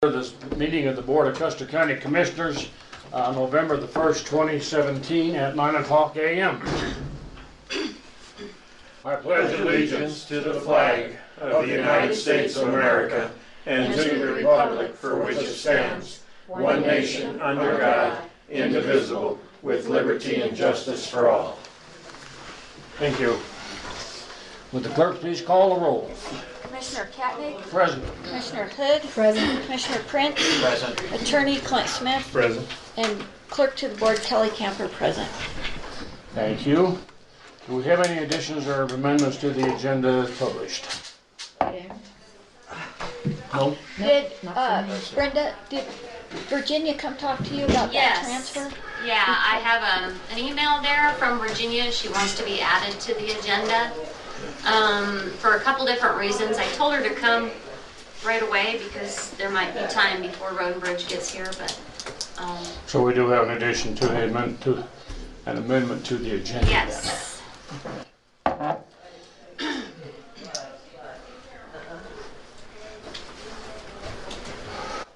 This meeting of the Board of Custer County Commissioners, November the 1st, 2017 at 9:00 a.m. I pledge allegiance to the flag of the United States of America and to the republic for which it stands, one nation under God, indivisible, with liberty and justice for all. Thank you. Would the clerk please call the roll? Commissioner Katnick. Present. Commissioner Hood. Present. Commissioner Prince. Present. Attorney Clint Smith. Present. And Clerk to the Board Kelly Camper present. Thank you. Do we have any additions or amendments to the agenda published? No? Did Brenda, did Virginia come talk to you about that transfer? Yeah, I have an email there from Virginia. She wants to be added to the agenda for a couple different reasons. I told her to come right away because there might be time before Road and Bridge gets here, but So we do have an addition to the amendment to the agenda. yes.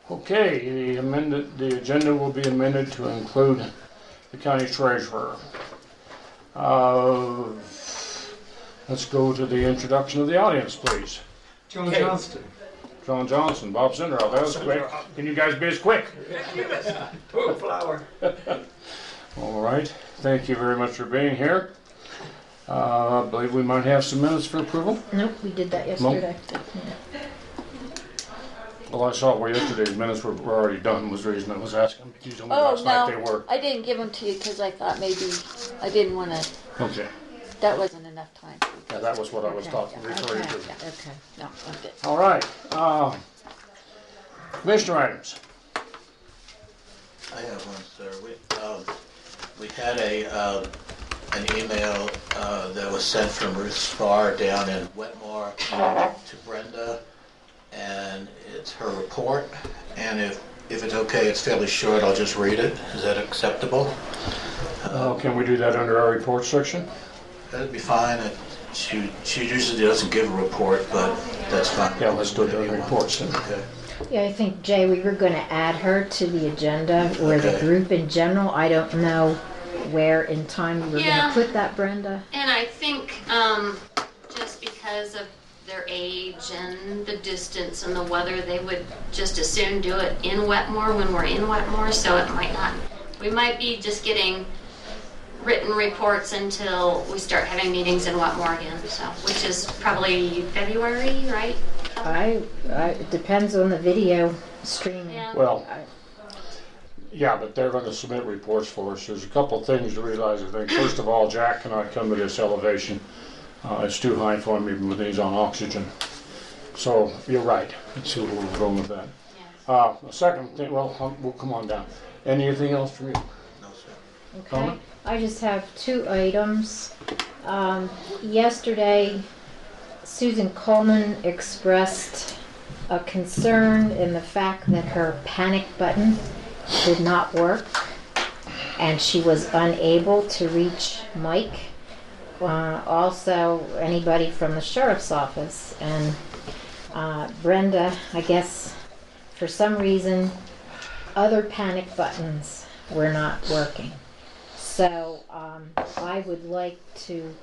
Okay, the agenda will be amended to include the county treasurer. Let's go to the introduction of the audience, please. John Johnston. John Johnson, Bob Cinderell, that was quick. Can you guys be as quick? Oh, flower. All right, thank you very much for being here. I believe we might have some minutes for approval. Nope, we did that yesterday. Well, I saw where yesterday's minutes were already done, was the reason I was asking. You told me last night they were. I didn't give them to you because I thought maybe I didn't want to. Okay, That wasn't enough time. yeah, that was what I was referring to. Okay. No, I'm good. All right, commissioner items. I have one, sir. We had an email that was sent from Ruth Spar down in Wetmore to Brenda, and it's her report. And if it's okay, it's fairly short. I'll just read it. Is that acceptable? Can we do that under our report section? That'd be fine. She usually doesn't give a report, but that's fine. Yeah, let's do it under reports then. Okay. Yeah, I think, Jay, we were going to add her to the agenda, or the Okay. group in general. I don't know where in time we were going Yeah. to put that, Brenda. And I think just because of their age and the distance and the weather, they would just as soon do it in Wetmore when we're in Wetmore, so it might not. We might be just getting written reports until we start having meetings in Wetmore again, so, which is probably February, right? It depends on the video streaming. Yeah. Well, yeah, but they're going to submit reports for us. There's a couple of things to realize, I think. First of all, Jack cannot come to this elevation. It's too high for him even when he's on oxygen. So you're right. Let's see where we're going with that. Yes. The second thing, well, we'll come on down. Anything else from you? No, sir. Okay. Comment? I just have two items. Yesterday, Susan Coleman expressed a concern in the fact that her panic button did not work, and she was unable to reach Mike. Also, anybody from the sheriff's office. And Brenda, I guess, for some reason, other panic buttons were not working. So I would like to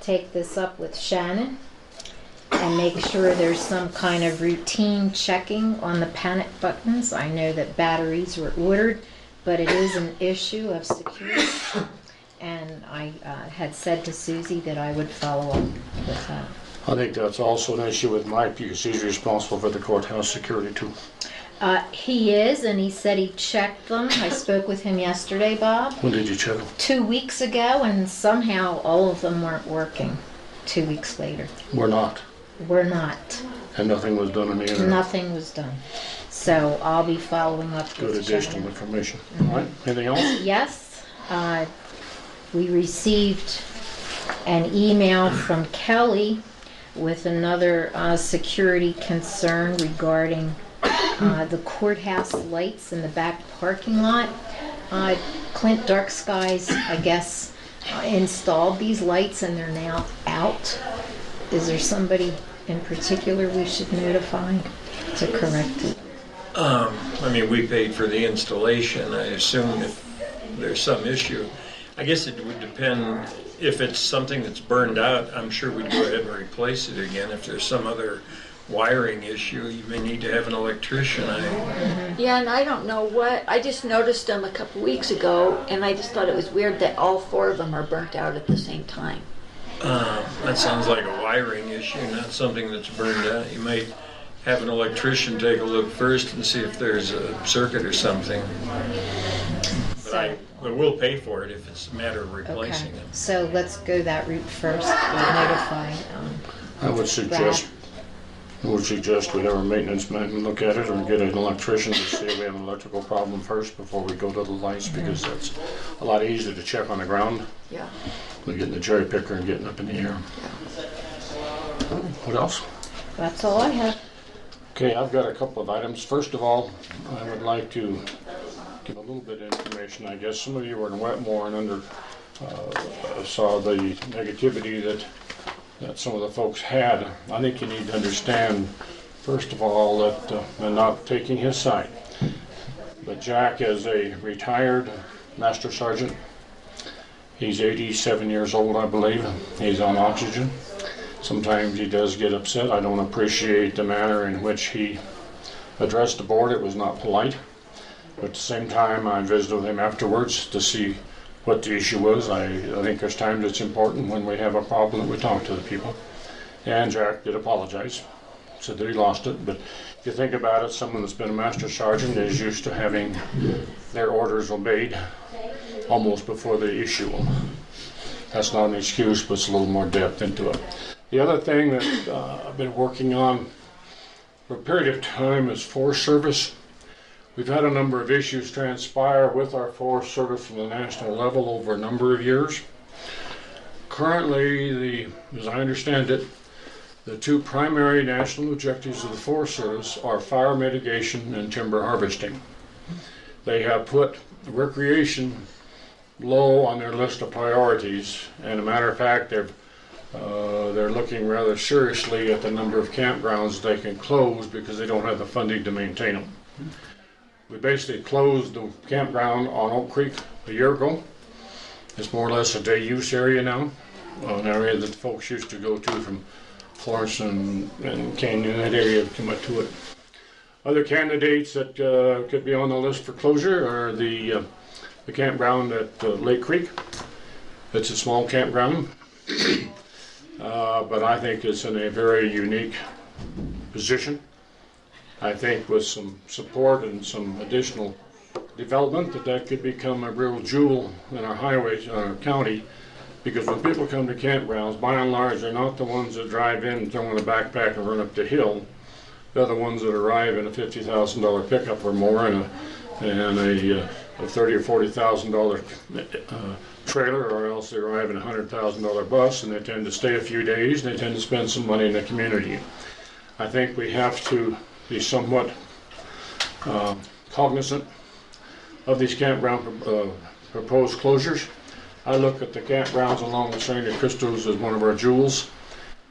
take this up with Shannon and make sure there's some kind of routine checking on the panic buttons. I know that batteries were ordered, but it is an issue of security. And I had said to Susie that I would follow up with that. I think that's also an issue with Mike because he's responsible for the courthouse security too. He is, and he said he checked them. I spoke with him yesterday, Bob. When did you check them? 2 weeks ago, and somehow all of them weren't working 2 weeks later. We're not. We're not. And nothing was done on the internet. Nothing was done. So I'll be following up Good with additional Shannon. information. All right. Anything else? Yes, we received an email from Kelly with another security concern regarding the courthouse lights in the back parking lot. Clint Dark Skies, I guess, installed these lights and they're now out. Is there somebody in particular we should notify to correct it? I mean, we paid for the installation. I assume if there's some issue, I guess it would depend. If it's something that's burned out, I'm sure we'd go ahead and replace it again. If there's some other wiring issue, you may need to have an electrician. Yeah, and I don't know what, I just noticed them a couple weeks ago, and I just thought it was weird that all 4 of them are burnt out at the same time. That sounds like a wiring issue, not something that's burned out. You might have an electrician take a look first and see if there's a circuit or something. But we'll pay for it if it's a matter of replacing Okay, it. so let's go that route first. We'll notify. I would suggest we have our maintenance man look at it or get an electrician to see if we have an electrical problem first before we go to the lights, because that's a lot easier to check on the ground Yeah. than getting the cherry picker and getting up in the air. What else? That's all I have. Okay, I've got a couple of items. First of all, I would like to give a little bit of information. I guess some of you were in Wetmore and saw the negativity that some of the folks had. I think you need to understand, first of all, that I'm not taking his side, but Jack is a retired master sergeant. He's 87 years old, I believe. He's on oxygen. Sometimes he does get upset. I don't appreciate the manner in which he addressed the board. It was not polite. But at the same time, I visited with him afterwards to see what the issue was. I think there's times it's important when we have a problem that we talk to the people. And Jack did apologize, said that he lost it. But if you think about it, someone that's been a master sergeant is used to having their orders obeyed almost before they issue them. That's not an excuse, but it's a little more depth into it. The other thing that I've been working on for a period of time is Forest Service. We've had a number of issues transpire with our Forest Service from the national level over a number of years. Currently, as I understand it, the 2 primary national objectives of the Forest Service are fire mitigation and timber harvesting. They have put recreation low on their list of priorities, and a matter of fact, they're looking rather seriously at the number of campgrounds they can close because they don't have the funding to maintain them. We basically closed the campground on Oak Creek a year ago. It's more or less a day use area now, an area that folks used to go to from Florence and Canyon, that area, come up to it. Other candidates that could be on the list for closure are the campground at Lake Creek. It's a small campground, but I think it's in a very unique position. I think with some support and some additional development that could become a real jewel in our highways, our county, because when people come to campgrounds, by and large, they're not the ones that drive in and throw in a backpack and run up the hill. They're the ones that arrive in a $50,000 pickup or more and a $30,000 or $40,000 trailer, or else they arrive in a $100,000 bus, and they tend to stay a few days and they tend to spend some money in the community. I think we have to be somewhat cognizant of these campground proposed closures. I look at the campgrounds along the St. Christos as one of our jewels,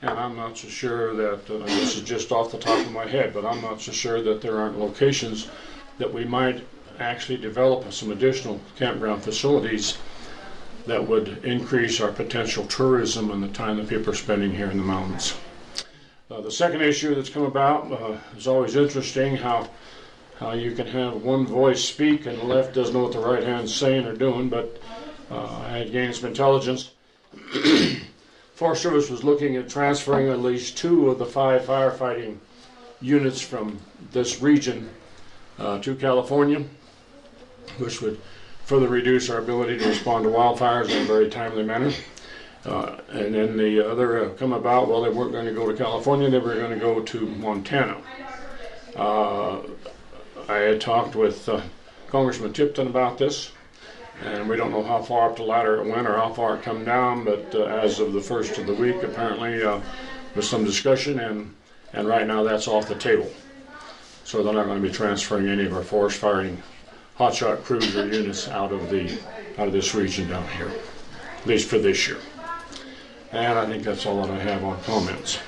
and I'm not so sure that, this is just off the top of my head, but I'm not so sure that there aren't locations that we might actually develop some additional campground facilities that would increase our potential tourism and the time that people are spending here in the mountains. The second issue that's come about is always interesting, how you can have one voice speak and the left doesn't know what the right hand's saying or doing, but I had gained some intelligence. Forest Service was looking at transferring at least 2 of the 5 firefighting units from this region to California, which would further reduce our ability to respond to wildfires in a very timely manner. And then the other come about, well, they weren't going to go to California, they were going to go to Montana. I had talked with Congressman Tipton about this, and we don't know how far up the ladder it went or how far it come down, but as of the first of the week, apparently there's some discussion, and right now that's off the table. So they're not going to be transferring any of our forest firing hotshot crews or units out of this region down here, at least for this year. And I think that's all that I have on comments.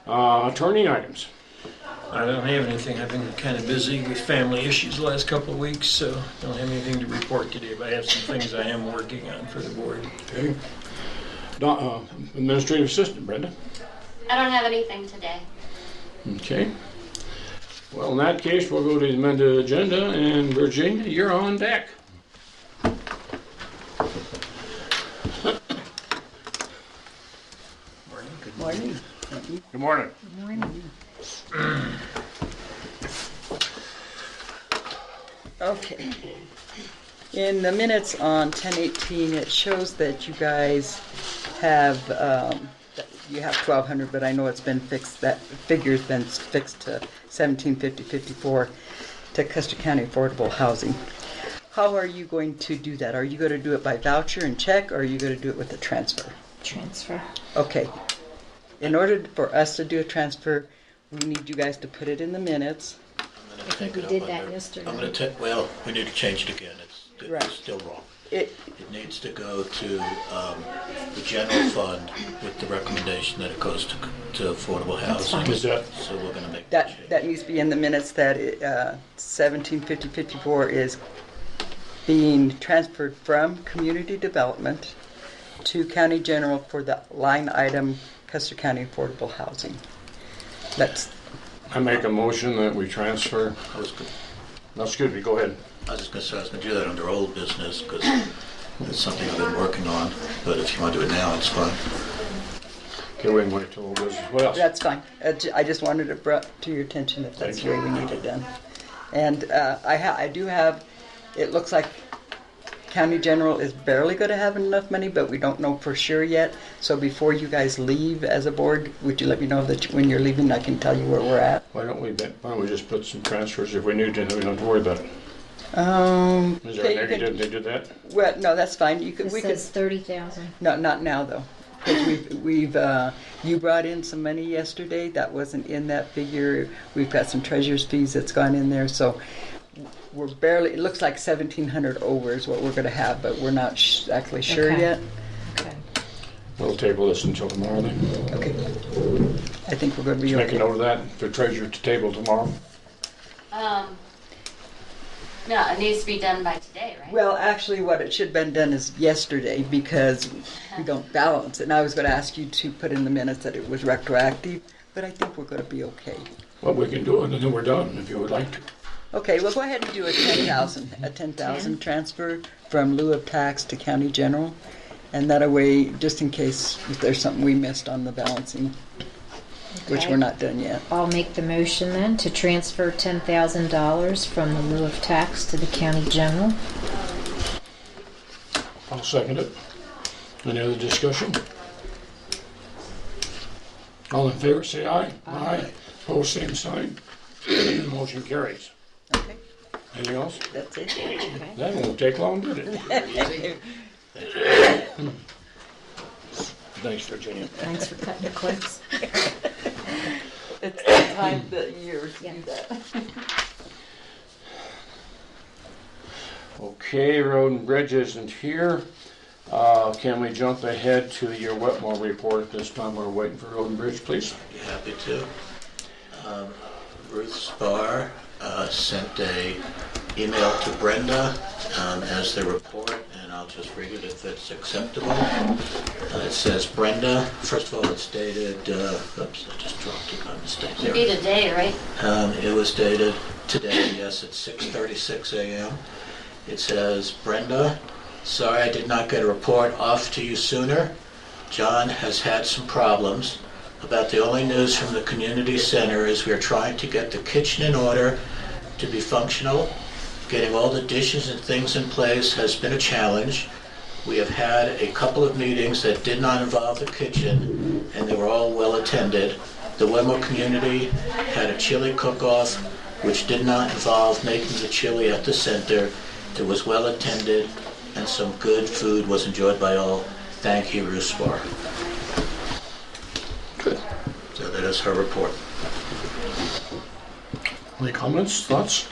Attorney items. I don't have anything. I've been kind of busy with family issues the last couple of weeks, so I don't have anything to report today, but I have some things I am working on for the board. Okay. Administrative Assistant, Brenda. I don't have anything today. Okay. Well, in that case, we'll go to the amended agenda, and Virginia, you're on deck. Morning. Good morning. Okay. In the minutes on 10/18, it shows that you guys have, you have 1,200, but I know it's been fixed, that figure's been fixed to 1750.54 to Custer County Affordable Housing. How are you going to do that? Are you going to do it by voucher and check, or are you going to do it with a transfer? Transfer. Okay. In order for us to do a transfer, we need you guys to put it in the minutes. I'm gonna I think take we it did up that under- yesterday. I'm gonna take, well, we need to change it again. It's Right. still wrong. It, It needs to go to the general fund with the recommendation that it goes to affordable housing. Is that, So we're gonna make that change. that needs to be in the minutes that 1750.54 is being transferred from community development to county general for the line item Custer County Affordable Housing. That's, I make a motion that we transfer, I was go- no, excuse me, go ahead. I was just gonna say, I was gonna do that under old business, because it's something I've been working on, but if you wanna do it now, it's fine. Okay, we can wait till all this, what else? that's fine. I just wanted it brought to your attention that that's Thank the way you. we need it done. And I do have, it looks like county general is barely going to have enough money, but we don't know for sure yet. So before you guys leave as a board, would you let me know that when you're leaving, I can tell you where we're at? Why don't we just put some transfers if we need to, then we don't have to worry about it. Is there Okay, a you can- negative they did that? Well, no, that's fine. You could, This we could, says 30,000. no, not now though. Because you brought in some money yesterday that wasn't in that figure. We've got some treasurer's fees that's gone in there, so we're barely, it looks like 1,700 over is what we're going to have, but we're not exactly sure Okay. yet. Okay. We'll table this until tomorrow then. Okay. I think we're going to be Just make a okay. note of that, for treasurer to table tomorrow. No, it needs to be done by today, right? Well, actually, what it should have been done is yesterday because we don't balance it. And I was going to ask you to put in the minutes that it was retroactive, but I think we're going to be okay. Well, we can do it, and then we're done, if you would like to. Okay, well, go ahead and do a 10,000 transfer from lieu of tax to county general. And that way, just in case if there's something we missed on the balancing, which Okay. we're not done yet. I'll make the motion then to transfer $10,000 from the lieu of tax to the county general. I'll second it. Any other discussion? All in favor, say aye. Aye. Opposed, same sign. Motion carries. Okay, Anything else? that's it. Okay. That won't take long, did it? Thanks, Virginia. Thanks for cutting it close. It's the time of the year to Yeah. do that. Okay, Road and Bridge isn't here. Can we jump ahead to your Wetmore report at this time? We're waiting for Road and Bridge, please. Be happy to. Ruth Spar sent a email to Brenda as the report, and I'll just read it if it's acceptable. It says, Brenda, first of all, it's dated, oops, I just dropped it by mistake You there. need a day, right? It was dated today, yes, at 6:36 a.m. It says, Brenda, sorry I did not get a report off to you sooner. John has had some problems. About the only news from the community center is we are trying to get the kitchen in order to be functional. Getting all the dishes and things in place has been a challenge. We have had a couple of meetings that did not involve the kitchen, and they were all well attended. The Wetmore community had a chili cook-off, which did not involve making the chili at the center. It was well attended, and some good food was enjoyed by all. Thank you, Ruth Spar. Good. So that is her report. Any comments, thoughts?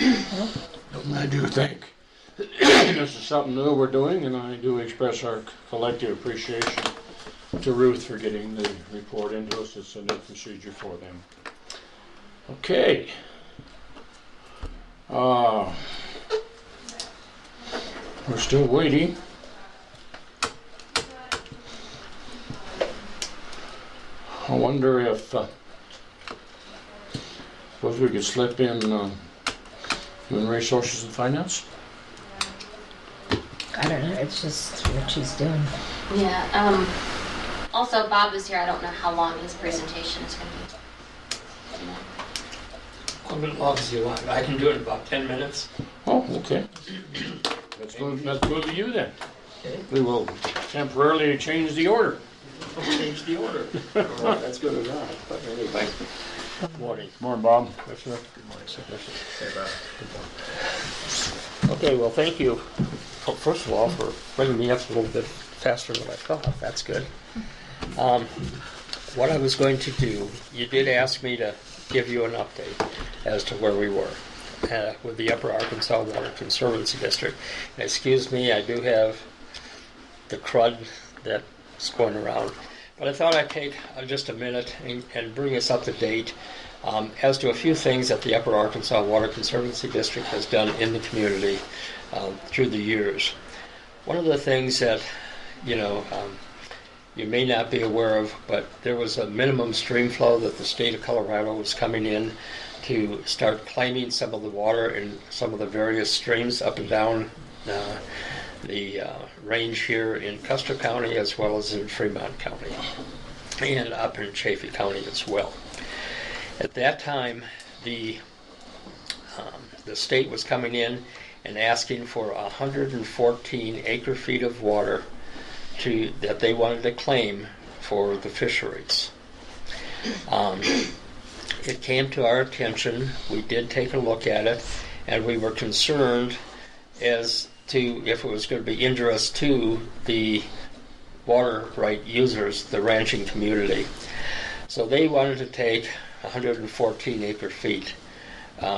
I do think this is something new we're doing, and I do express our collective appreciation to Ruth for getting the report into us. It's a new procedure for them. Okay. We're still waiting. I wonder if suppose we could slip in Human Resources and Finance. I don't know, it's just what she's doing. Yeah, also Bob is here. I don't know how long his presentation is gonna be. How long as you want. I can do it in about 10 minutes. Oh, okay. Let's move to you then. Okay. We will temporarily change the order. I'll change the order. All right, that's good enough. But anyway. Morning. Morning, Bob. Good morning, sir. Okay, well, thank you, first of all, for bringing me up a little bit faster than I thought. That's good. What I was going to do, you did ask me to give you an update as to where we were with the Upper Arkansas Water Conservancy District. And excuse me, I do have the crud that's going around. But I thought I'd take just a minute and bring us up to date as to a few things that the Upper Arkansas Water Conservancy District has done in the community through the years. One of the things that, you may not be aware of, but there was a minimum stream flow that the state of Colorado was coming in to start claiming some of the water in some of the various streams up and down the range here in Custer County as well as in Fremont County and up in Chaffee County as well. At that time, the state was coming in and asking for 114 acre feet of water that they wanted to claim for the fisheries. It came to our attention. We did take a look at it, and we were concerned as to if it was going to be injurious to the water right users, the ranching community. So they wanted to take 114 acre feet.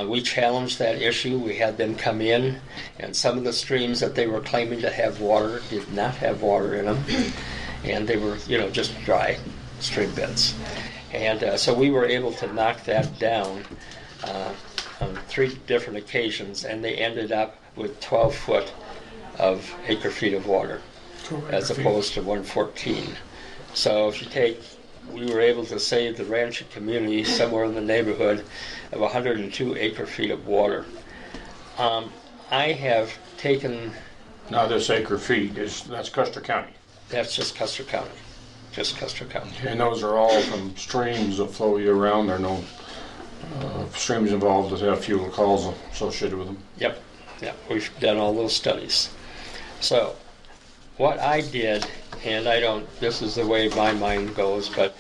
We challenged that issue. We had them come in, and some of the streams that they were claiming to have water did not have water in them, and they were, just dry stream beds. And so we were able to knock that down on 3 different occasions, and they ended up with 12 foot of acre feet of water, as opposed to 114. So if you take, we were able to save the ranching community somewhere in the neighborhood of 102 acre feet of water. I have taken... Now this acre feet, that's Custer County. That's just Custer County. Just Custer County. And those are all from streams that flow year round. There are no streams involved that have fuel calls associated with them. Yep. We've done all those studies. So what I did, and this is the way my mind goes, but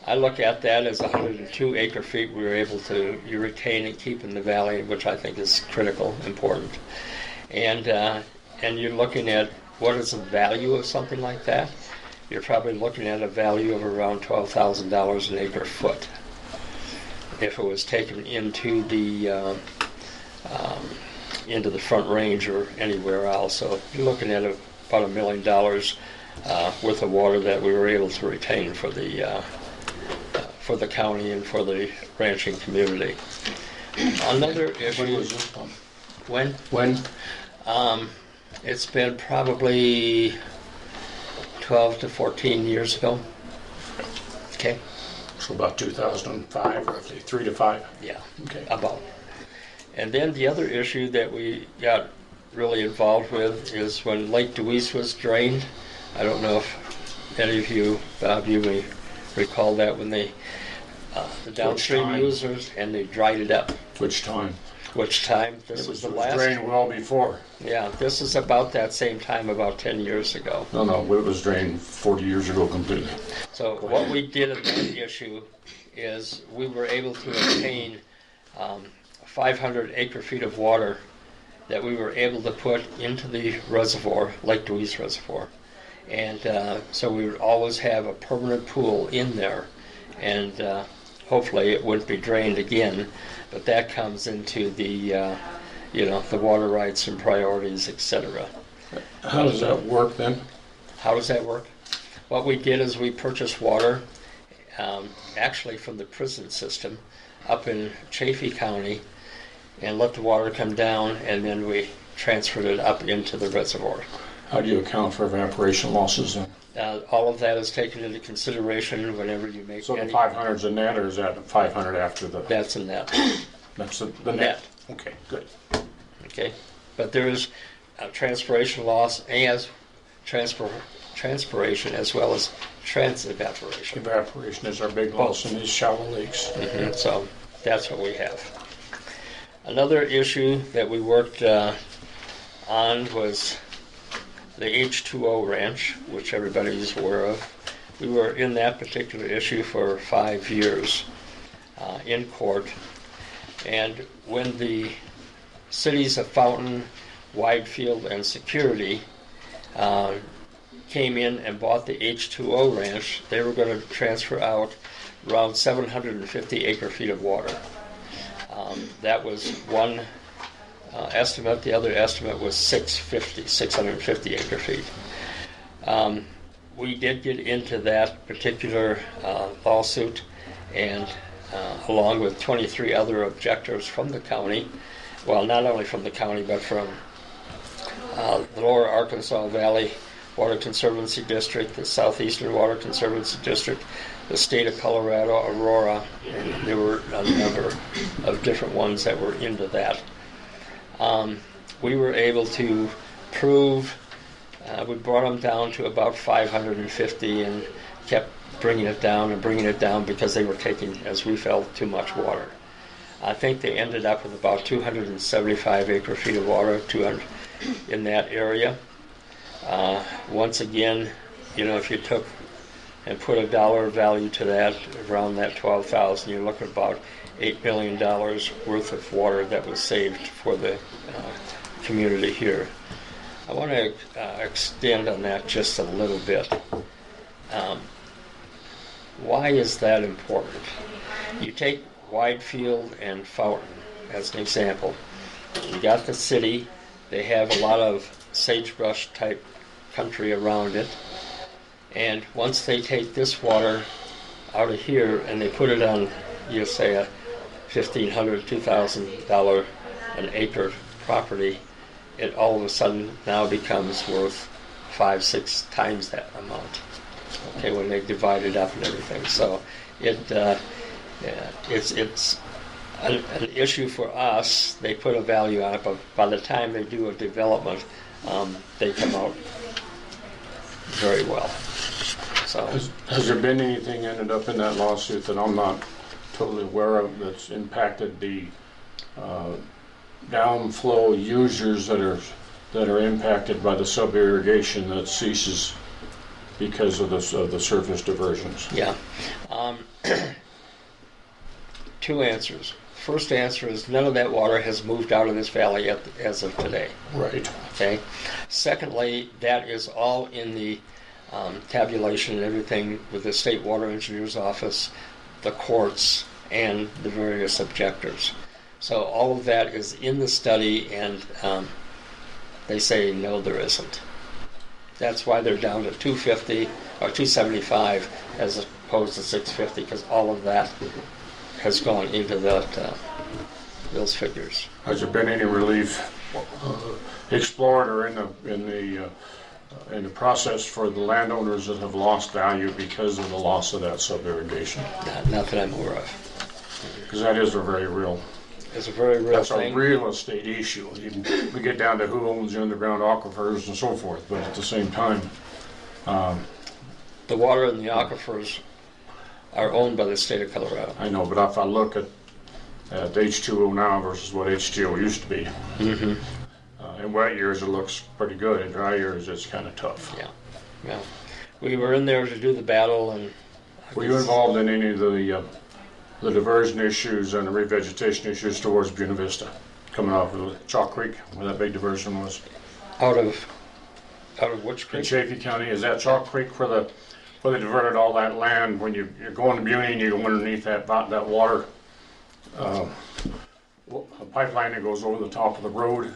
I look at that as 102 acre feet we were able to retain and keep in the valley, which I think is critical, important. And you're looking at what is the value of something like that. You're probably looking at a value of around $12,000 an acre foot if it was taken into the Front Range or anywhere else. So you're looking at about $1 million worth of water that we were able to retain for the county and for the ranching community. Another issue. When was this one? When? It's been probably 12 to 14 years ago. Okay. So about 2005, roughly 3 to 5. Yeah. Okay. About. And then the other issue that we got really involved with is when Lake Deweese was drained. I don't know if any of you, Bob, you may recall that when the downstream users and they dried it up. Which time? Which time? This was the last. It was drained well before. Yeah, this is about that same time, about 10 years ago. No, it was drained 40 years ago completely. So what we did in that issue is we were able to obtain 500 acre feet of water that we were able to put into the reservoir, Lake Deweese Reservoir. And so we would always have a permanent pool in there, and hopefully it wouldn't be drained again. But that comes into the, the water rights and priorities, etc. How does that work then? How does that work? What we did is we purchased water, actually from the prison system. up in Chaffee County and let the water come down, and then we transferred it up into the reservoir. How do you account for evaporation losses then? All of that is taken into consideration whenever you make So the any. 500's a net, or is that 500 after the? That's a net. That's the net. Net. Okay, good. Okay, but there is transpiration loss and transpiration as well as transevaporation. Evaporation is our big loss in these shallow lakes. So that's what we have. Another issue that we worked on was the H2O ranch, which everybody is aware of. We were in that particular issue for 5 years in court. And when the cities of Fountain, Widefield, and Security came in and bought the H2O ranch, they were going to transfer out around 750 acre-feet of water. That was one estimate. The other estimate was 650 acre-feet. We did get into that particular lawsuit, and along with 23 other objectors from the county, well, not only from the county, but from the Lower Arkansas Valley Water Conservancy District, the Southeastern Water Conservancy District, the state of Colorado, Aurora, and there were a number of different ones that were into that. We were able to prove, we brought them down to about 550 and kept bringing it down because they were taking, as we felt, too much water. I think they ended up with about 275 acre-feet of water, 200 in that area. Once again, if you took and put a dollar value to that, around that 12,000, you look at about $8 million worth of water that was saved for the community here. I want to extend on that just a little bit. Why is that important? You take Widefield and Fountain as an example. You got the city, they have a lot of sagebrush type country around it, and once they take this water out of here and they put it on, you say, a $1,500, $2,000 an acre property, it all of a sudden now becomes worth 5-6 times that amount. Okay, when they divide it up and everything, so it's an issue for us. They put a value on it, but by the time they do a development, they come out very well. So, has there been anything ended up in that lawsuit that I'm not totally aware of that's impacted the downflow users that are impacted by the sub-irrigation that ceases because of the surface diversions? yeah. Two answers. First answer is none of that water has moved out of this valley as of today. Right. Okay. Secondly, that is all in the tabulation and everything with the State Water Engineer's Office, the courts, and the various objectors. So all of that is in the study, and they say no, there isn't. That's why they're down to 250 or 275 as opposed to 650, because all of that has gone into those figures. Has there been any relief explored or in the process for the landowners that have lost value because of the loss of that sub-irrigation? Not that I'm aware of. Because that is a very real. It's a very real That's thing. a real estate issue. We get down to who owns the underground aquifers and so forth, but at the same time, The water in the aquifers are owned by the state of Colorado. I know, but if I look at H2O now versus what H2O used to be, in wet years it looks pretty good. In dry years it's kind of tough. Yeah. We were in there to do the battle, and Were you involved in any of the diversion issues and the revegetation issues towards Buena Vista, coming off of Chalk Creek, where that big diversion was? out of which In creek? Chaffee County, is that Chalk Creek where they diverted all that land when you're going to Buena and you go underneath that water a pipeline that goes over the top of the road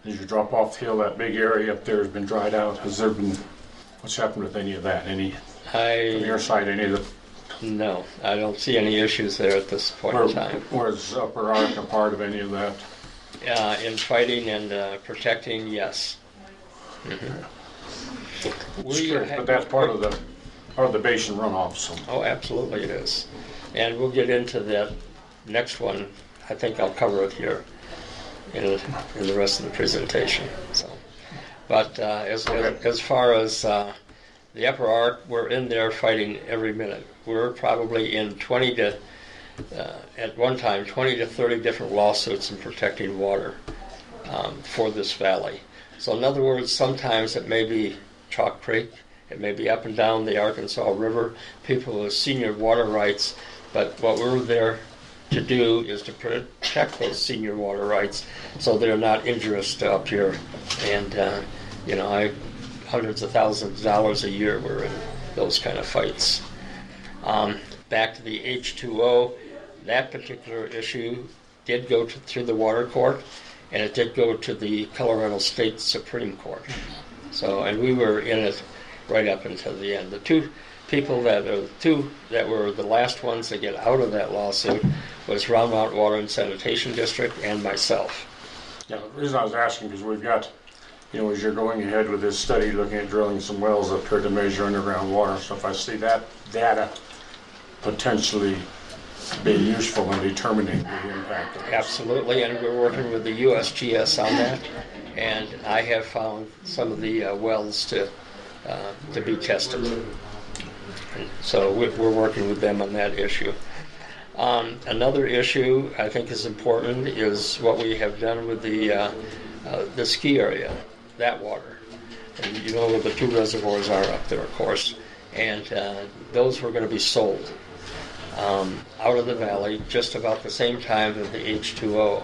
as you drop off the hill? That big area up there has been dried out. What's happened with any of that? From your side, any of the No, I don't see any issues there at this point in time. Was Upper Ark a part of any of that? In fighting and protecting, yes. But that's part of the basin runoff, so. Oh, absolutely it is. And we'll get into that next one. I think I'll cover it here in the rest of the presentation. So, but as far as the Upper Ark, we're in there fighting every minute. We're probably in at one time, 20 to 30 different lawsuits in protecting water for this valley. So in other words, sometimes it may be Chalk Creek, it may be up and down the Arkansas River, people with senior water rights, but what we're there to do is to protect those senior water rights so they're not injurious to up here. And, hundreds of thousands of dollars a year we're in those kind of fights. Back to the H2O, that particular issue did go through the water court, and it did go to the Colorado State Supreme Court. So, and we were in it right up until the end. The two that were the last ones to get out of that lawsuit was Round Mountain Water and Sanitation District and myself. Yeah, the reason I was asking is we've got, as you're going ahead with this study, looking at drilling some wells up here to measure underground water. So if I see that data potentially being useful in determining the impact of this. Absolutely, and we're working with the USGS on that, and I have found some of the wells to be tested. And so we're working with them on that issue. Another issue I think is important is what we have done with the ski area, that water. And you know where the two reservoirs are up there, of course, and those were going to be sold out of the valley just about the same time that the H2O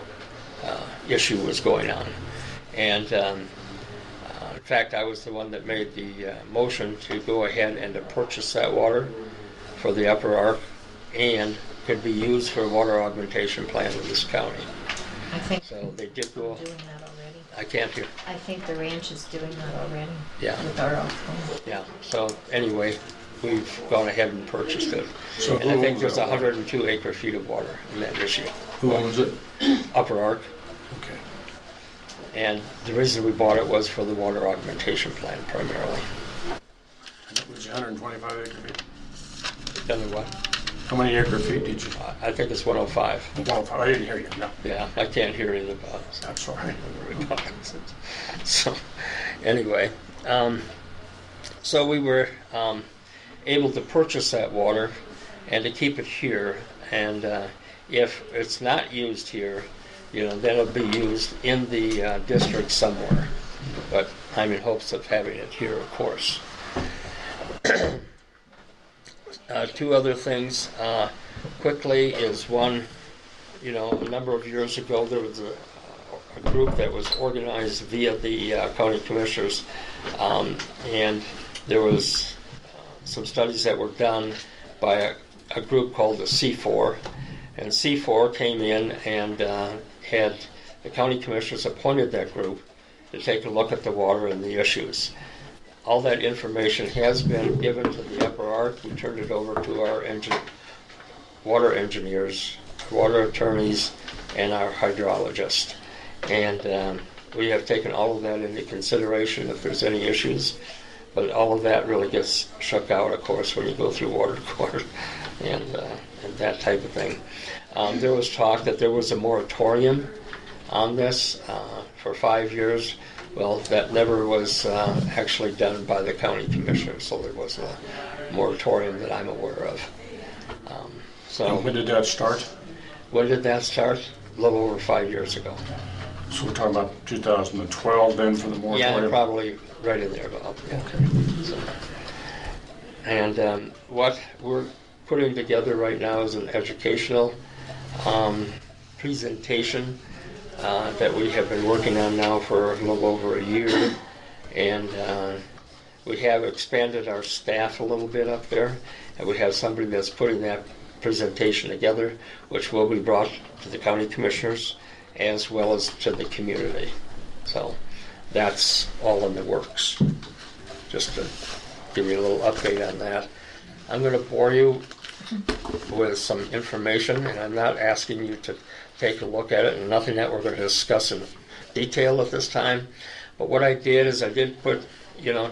issue was going on. And in fact, I was the one that made the motion to go ahead and to purchase that water for the Upper Ark and could be used for a water augmentation plant in this county. I think So they did go. doing that already. I can't hear. I think the ranch is doing that already. Yeah. With our outcome. Yeah. So anyway, we've gone ahead and purchased it. So And I who think owns there's that water? 102 acre-feet of water in that issue. Who owns it? Upper Ark. Okay. And the reason we bought it was for the water augmentation plant primarily. And it was 125 acre feet. Then what? How many acre feet did you? I think it's 105. 105. I didn't hear you. No, Yeah, I can't hear anything about it. that's all right. So, anyway, so we were able to purchase that water and to keep it here. And if it's not used here, then it'll be used in the district somewhere. But I'm in hopes of having it here, of course. Two other things quickly is one, a number of years ago there was a group that was organized via the county commissioners, and there was some studies that were done by a group called the C4, and C4 came in and had the county commissioners appointed that group to take a look at the water and the issues. All that information has been given to the Upper Ark. We turned it over to our water engineers, water attorneys, and our hydrologist. And we have taken all of that into consideration if there's any issues. But all of that really gets shook out, of course, when you go through water court and that type of thing. There was talk that there was a moratorium on this for 5 years. Well, that never was actually done by the county commissioner, so there was a moratorium that I'm aware of. And when did that start? When did that start? A little over 5 years ago. So we're talking about 2012 then for the moratorium? Yeah, probably right in there about. Yeah. Okay. So, and what we're putting together right now is an educational presentation that we have been working on now for a little over a year, and we have expanded our staff a little bit up there, and we have somebody that's putting that presentation together, which will be brought to the county commissioners as well as to the community. So that's all in the works. Just to give you a little update on that. I'm going to bore you with some information, and I'm not asking you to take a look at it, and nothing that we're going to discuss in detail at this time. But what I did is I did put,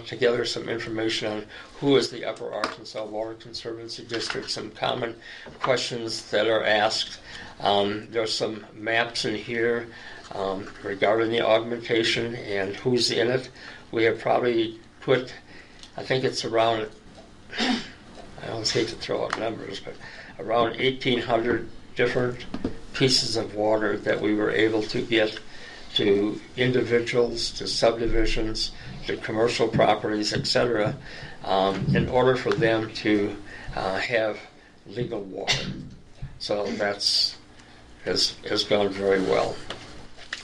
together some information on who is the Upper Arkansas Water Conservancy District, some common questions that are asked. There's some maps in here regarding the augmentation and who's in it. We have probably put, I think it's around, I always hate to throw out numbers, but around 1,800 different pieces of water that we were able to get to individuals, to subdivisions, to commercial properties, etc., in order for them to have legal water. So that's has gone very well.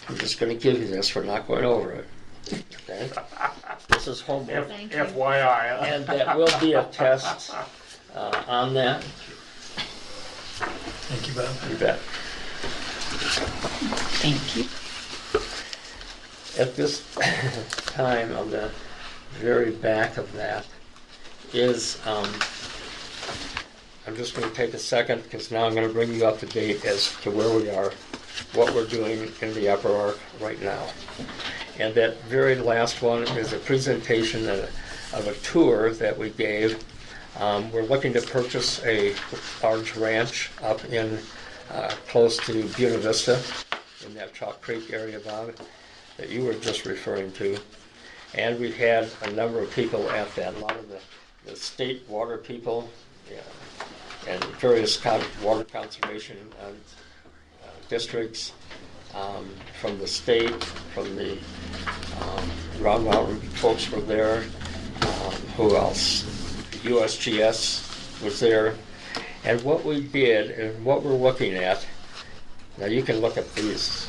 I'm just going to give you this. We're not going over it. Okay? This is homework. FYI. And that will be a test on that. Thank you, Bob. You bet. Thank you. At this time, on the very back of that is, I'm just going to take a second because now I'm going to bring you up to date as to where we are, what we're doing in the Upper Ark right now. And that very last one is a presentation of a tour that we gave. We're looking to purchase a large ranch up in close to Buena Vista, in that Chalk Creek area, Bob, that you were just referring to. And we had a number of people at that, a lot of the state water people, and various water conservation districts from the state, from the Round Mountain folks were there. Who else? USGS was there. And what we did and what we're looking at, now you can look at these.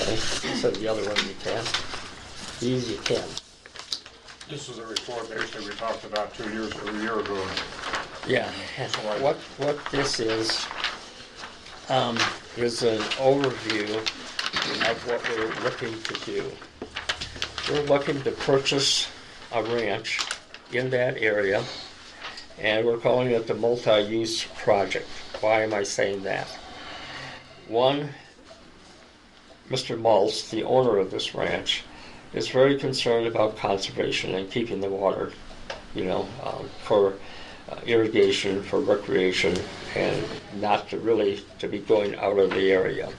Okay? So the other one you can. These you can. This is a report basically we talked about a year ago. Yeah. What this is an overview of what we're looking to do. We're looking to purchase a ranch in that area, and we're calling it the multi-use project. Why am I saying that? One, Mr. Maltz, the owner of this ranch, is very concerned about conservation and keeping the water, for irrigation, for recreation, and not to be going out of the area.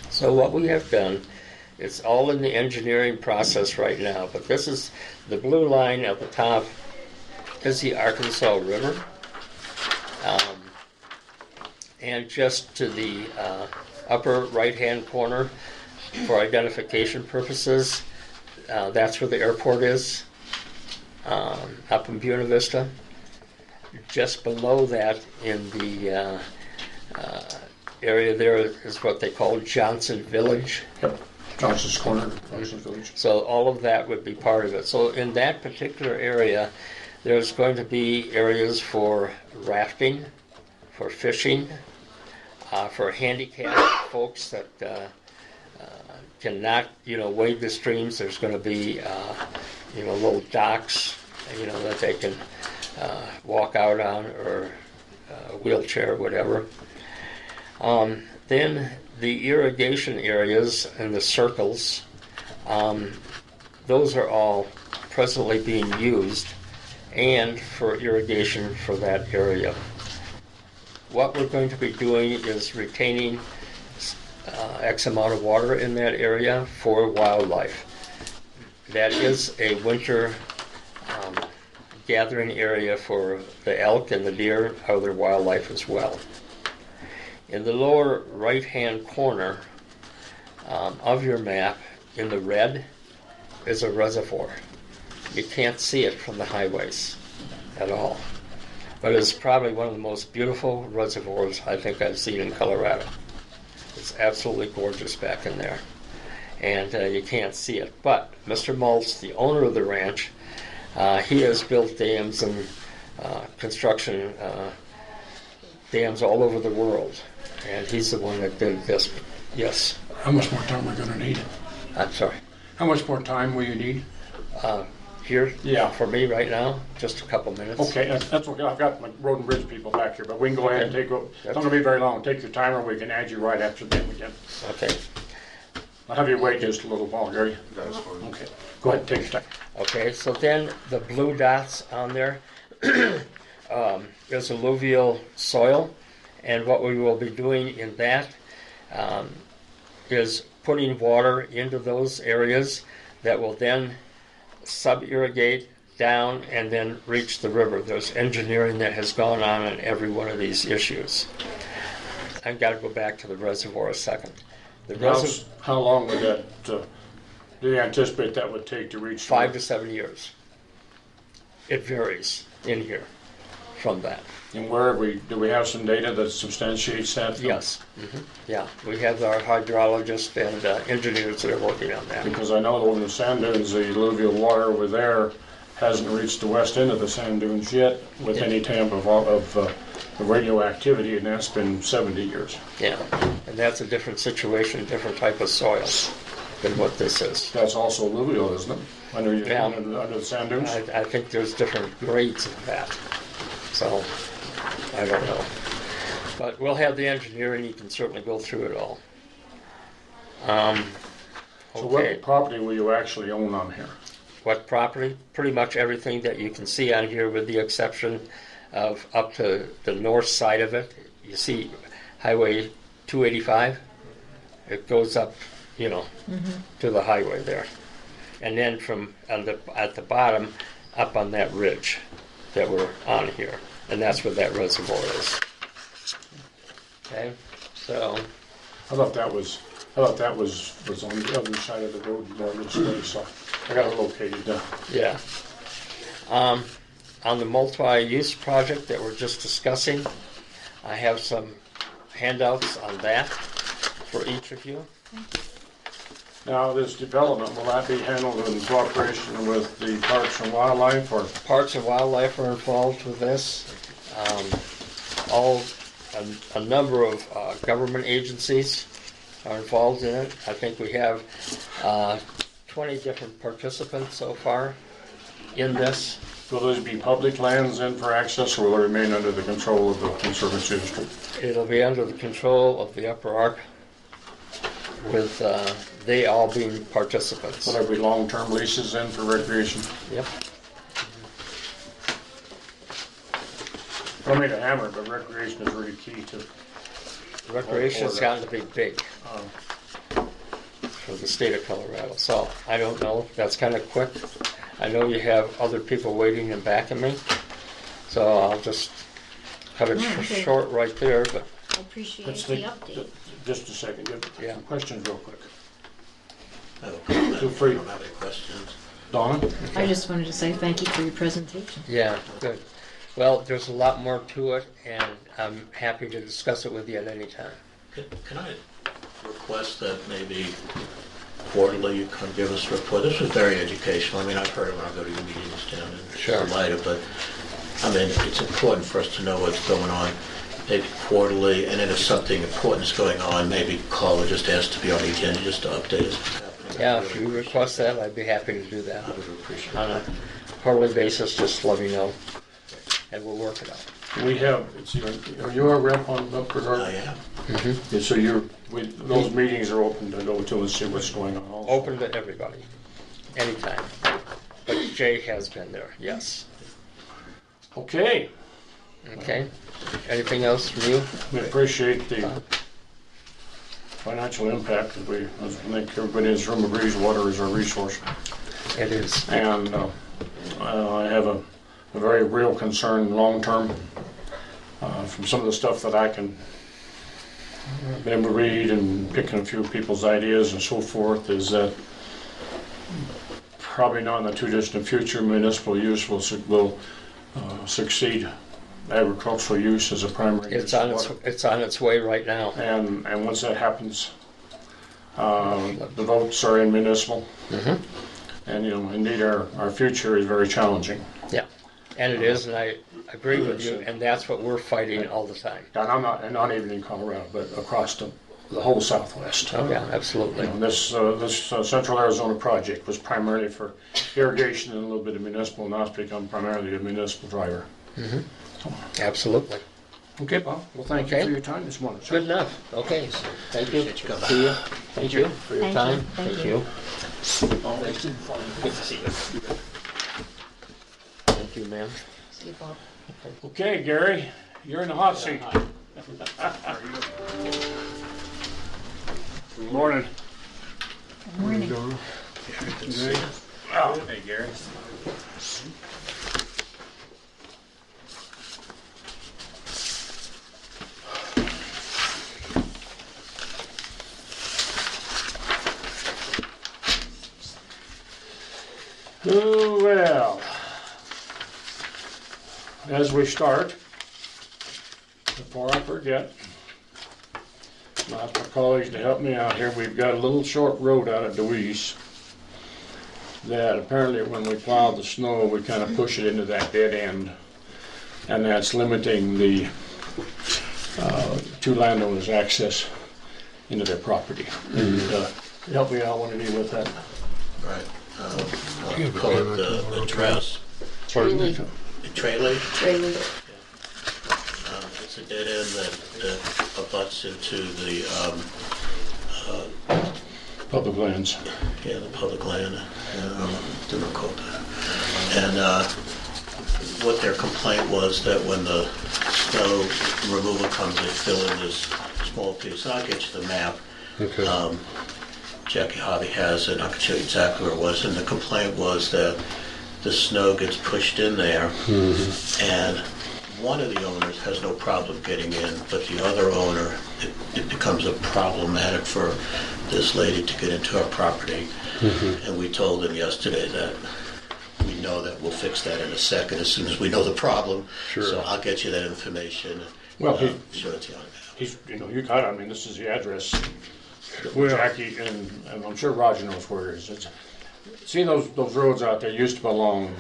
So what we have done, it's all in the engineering process right now, but this is the blue line at the top is the Arkansas River. And just to the upper right-hand corner, for identification purposes, that's where the airport is, up in Buena Vista. Just below that in the area there is what they call Johnson Village. Yep. Johnson's Corner, Johnson Village. So all of that would be part of it. So in that particular area, there's going to be areas for rafting, for fishing, for handicapped folks that cannot, wade the streams. There's going to be, little docks, that they can walk out on, or a wheelchair, whatever. Then the irrigation areas and the circles, those are all presently being used and for irrigation for that area. What we're going to be doing is retaining X amount of water in that area for wildlife. That is a winter gathering area for the elk and the deer, other wildlife as well. In the lower right-hand corner of your map, in the red, is a reservoir. You can't see it from the highways at all. But it's probably one of the most beautiful reservoirs I think I've seen in Colorado. It's absolutely gorgeous back in there. And you can't see it. But Mr. Maltz, the owner of the ranch, he has built dams and construction dams all over the world. And he's the one that did this. Yes? How much more time am I going to need? I'm sorry. How much more time will you need? here Yeah. for me right now? Just a couple minutes. Okay, that's okay. I've got my road and bridge people back here, but we can go ahead and take, it's not gonna be very long. Take your timer, we can add you right after them again. Okay. I'll have you wait just a little while, Gary. That's fine. Okay, go ahead, take your time. Okay, so then the blue dots on there is alluvial soil, and what we will be doing in that is putting water into those areas that will then sub-irrigate down and then reach the river. There's engineering that has gone on in every one of these issues. I've got to go back to the reservoir a second. The How long would that, do you anticipate that would take to reach? 5 to 7 years. It varies in here from that. And do we have some data that substantiates that? Yes. Yeah, we have our hydrologist and engineers that are working on that. Because I know over the sand dunes, the alluvial water over there hasn't reached the west end of the sand dunes yet with any type of radioactivity, and that's been 70 years. Yeah, and that's a different situation, different type of soil than what this is. That's also alluvial, isn't it? Under Yeah. under the sand dunes? I think there's different grades of that, so I don't know. But we'll have the engineering, you can certainly go through it all. So Okay, what property will you actually own on here? what property? Pretty much everything that you can see on here with the exception of up to the north side of it. You see Highway 285? It goes up, to the highway there. And then at the bottom, up on that ridge that we're on here. And that's where that reservoir is. Okay, so, I thought that was on the other side of the road more this way, so I got it located down. yeah. On the multi-use project that we're just discussing, I have some handouts on that for each of you. Now, this development, will that be handled in cooperation with the Parks and Wildlife, or? Parks and Wildlife are involved with this. A number of government agencies are involved in it. I think we have 20 different participants so far in this. Will those be public lands then for access, or will they remain under the control of the Conservancy District? It'll be under the control of the Upper Ark, with they all being participants. Will there be long-term leases then for recreation? Yep. I don't mean to hammer it, but recreation is really key to. Recreation's gotten to be big for the state of Colorado. So I don't know. That's kind of quick. I know you have other people waiting in back of me, so I'll just cut it short right there. But I appreciate Let's the take update. just a second. Yeah. Questions real quick. I have a comment. Feel free. I don't have any questions. Donna? I just wanted to say thank you for your presentation. yeah, good. Well, there's a lot more to it, and I'm happy to discuss it with you at any time. Can I request that maybe quarterly you can give us a report? This was very educational. I mean, I've heard it when I go to your meetings down in Sure. Salida, but I mean, it's important for us to know what's going on, maybe quarterly, and then if something important is going on, maybe call or just ask to be on the agenda just to update us. what's happening. Yeah, if you request that, I'd be happy to do that. I would appreciate On that. a quarterly basis, just let me know, and we'll work it out. We have, are you a rep on Upper Ark? I am. Yeah, so those meetings are open to go to and see what's going on also. Open to everybody, anytime. But Jay has been there, yes. Okay. Okay, anything else from you? We appreciate the financial impact. I think everybody in this room agrees water is our resource. It is. And I have a very real concern long-term from some of the stuff that I can been able to read and picking a few people's ideas and so forth, is that probably not in the too distant future municipal use will succeed agricultural use as a primary use It's of on water. it's on its way right now. And once that happens, the votes are in municipal. And indeed our future is very challenging. Yeah, and it is, and I agree with you, and that's what we're fighting all the time. And I'm not even in Colorado, but across the the whole Southwest. Oh, yeah, absolutely. And this Central Arizona project was primarily for irrigation and a little bit of municipal. Now it's become primarily a municipal driver. Absolutely. Okay, Bob. Well, thank you Okay. for your time this morning, sir. Good enough. Okay. Thank you. Appreciate you coming. See you. Thank you for your Thank you. time. Thank Thank you. you. Good to see you. Thank you, ma'am. See you, Bob. Okay, Gary, you're in the hot seat. Morning. Morning. Oh, Hey, Gary. oh, well. As we start, before I forget, I'll ask my colleagues to help me out here. We've got a little short road out of Deweese that apparently when we plow the snow, we kind of push it into that dead end. And that's limiting the two landowners' access into their property. And help me out, one of you with that. Right. I'll call it the address. Tralee. Tralee. Tralee. It's a dead end that abuts into the, Public lands. the public land. Didn't recall that. And what their complaint was that when the snow removal comes, they fill in this small piece. And I'll get you the map. Okay. Jackie Hobby has it. I can show you exactly where it was. And the complaint was that the snow gets pushed in there, and one of the owners has no problem getting in, but the other owner, it becomes a problematic for this lady to get into our property. And we told them yesterday that we know that we'll fix that in a second as soon as we know the problem. Sure. So I'll get you that information. Well, Show it to you on the map. he's, you got it. I mean, this is the address. Well- Jackie, and I'm sure Roger knows where it is. See those roads out there used to belong,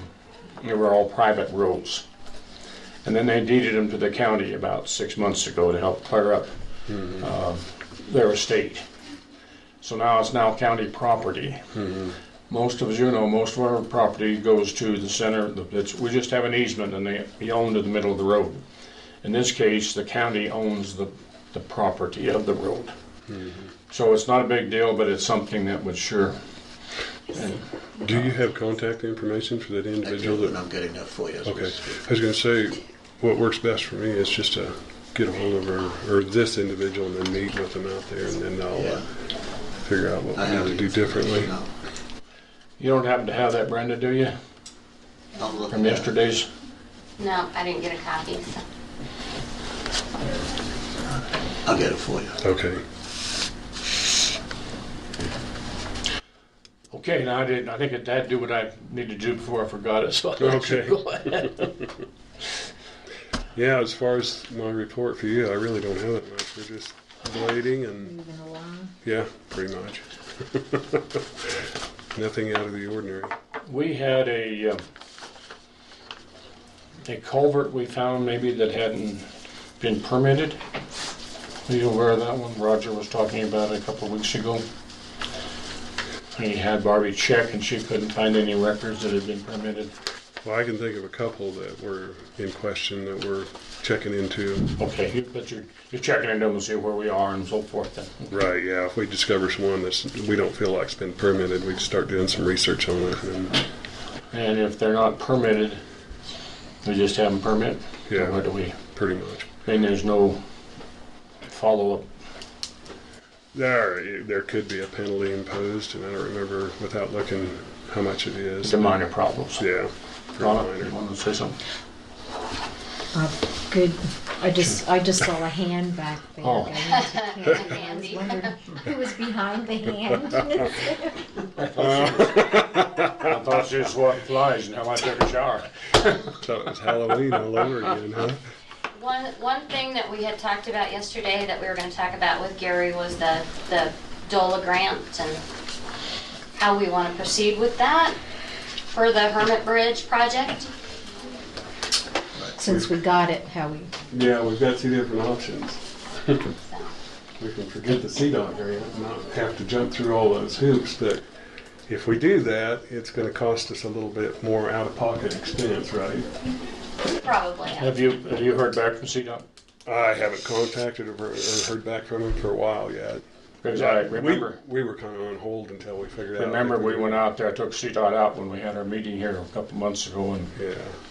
they were all private roads. And then they deeded them to the county about 6 months ago to help clear up their estate. So now it's county property. Most of, as you know, most of our property goes to the center. We just have an easement and we own to the middle of the road. In this case, the county owns the property of the road. So it's not a big deal, but it's something that would sure. Do you have contact information for that I individual? do, and I'm getting that for you as we Okay. speak. I was going to say, what works best for me is just to get a hold of her, or this individual, and then meet with them out there, and then I'll Yeah. figure out what I we have need to the do differently. information You don't happen to have that, Brenda, do you? now. I'm looking From at it. yesterday's? No, I didn't get a copy, so. I'll get it for you. Okay. Okay, now I think it had to do what I needed to do before I forgot it, so I'll let you Okay. go ahead. Yeah, as far as my report for you, I really don't have that much. We're just blading and, Moving along. yeah, pretty much. Nothing out of the ordinary. We had a culvert we found maybe that hadn't been permitted. Are you aware of that one? Roger was talking about it a couple of weeks ago. He had Barbie check and she couldn't find any records that had been permitted. Well, I can think of a couple that were in question that we're checking into. Okay, but you're checking into them to see where we are and so forth then. Right, yeah. If we discover one that we don't feel like's been permitted, we can start doing some research on it. And if they're not permitted, we just have them permit? Yeah. Or what do we? Pretty much. And there's no follow-up? There could be a penalty imposed, and I don't remember without looking how much it is. The minor problems. Yeah, pretty Donna, minor. you want to say something? Good. I just saw a hand back there. Oh. I was wondering who was behind the hand. I thought she was swatting flies and how I took a shower. Thought it was Halloween all over again, huh? One thing that we had talked about yesterday that we were going to talk about with Gary was the DOLA grant and how we want to proceed with that for the Hermit Bridge project. Since we got it, how we. Yeah, we've got two different options. So, we can forget the CDOT grant and not have to jump through all those hoops. But if we do that, it's going to cost us a little bit more out-of-pocket expense, right? Probably. Have you heard back from CDOT? I haven't contacted or heard back from them for a while yet. Because I remember. We were kind of on hold until we figured out. Remember, we went out there. I took CDOT out when we had our meeting here a couple months ago,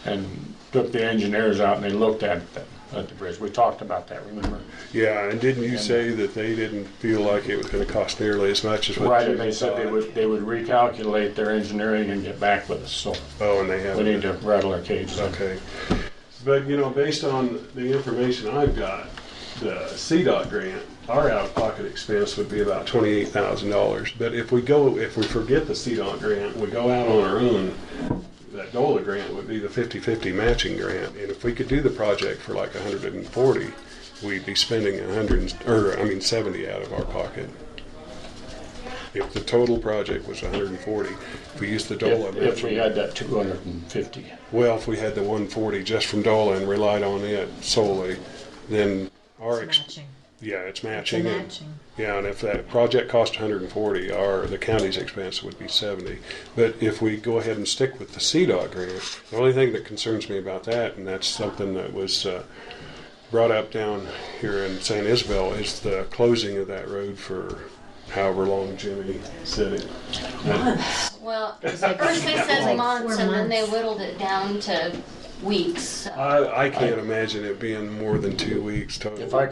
and took the engineers out and they looked at the bridge. We talked about that. Remember? Yeah, and didn't you say that they didn't feel like it was going to cost nearly as much as what Right, you and they said they would recalculate their engineering and get back with us. So and they have. we need to rattle our cages. Okay, but based on the information I've got, the CDOT grant, our out-of-pocket expense would be about $28,000. But if we forget the CDOT grant, we go out on our own. That DOLA grant would be the 50-50 matching grant, and if we could do the project for like 140, we'd be spending 70 out of our pocket. If the total project was 140, if we used the DOLA matching, If we had that 250. well, if we had the 140 just from DOLA and relied on it solely, then our Matching. yeah, it's It's matching. And, matching. yeah, and if that project cost 140, the county's expense would be 70. But if we go ahead and stick with the CDOT grant, the only thing that concerns me about that, and that's something that was brought up down here in San Isabel, is the closing of that road for however long Jimmy said it. Well, like first they said like months, 4 and then they months. whittled it down to weeks. So. I can't imagine it being more than 2 weeks total. If I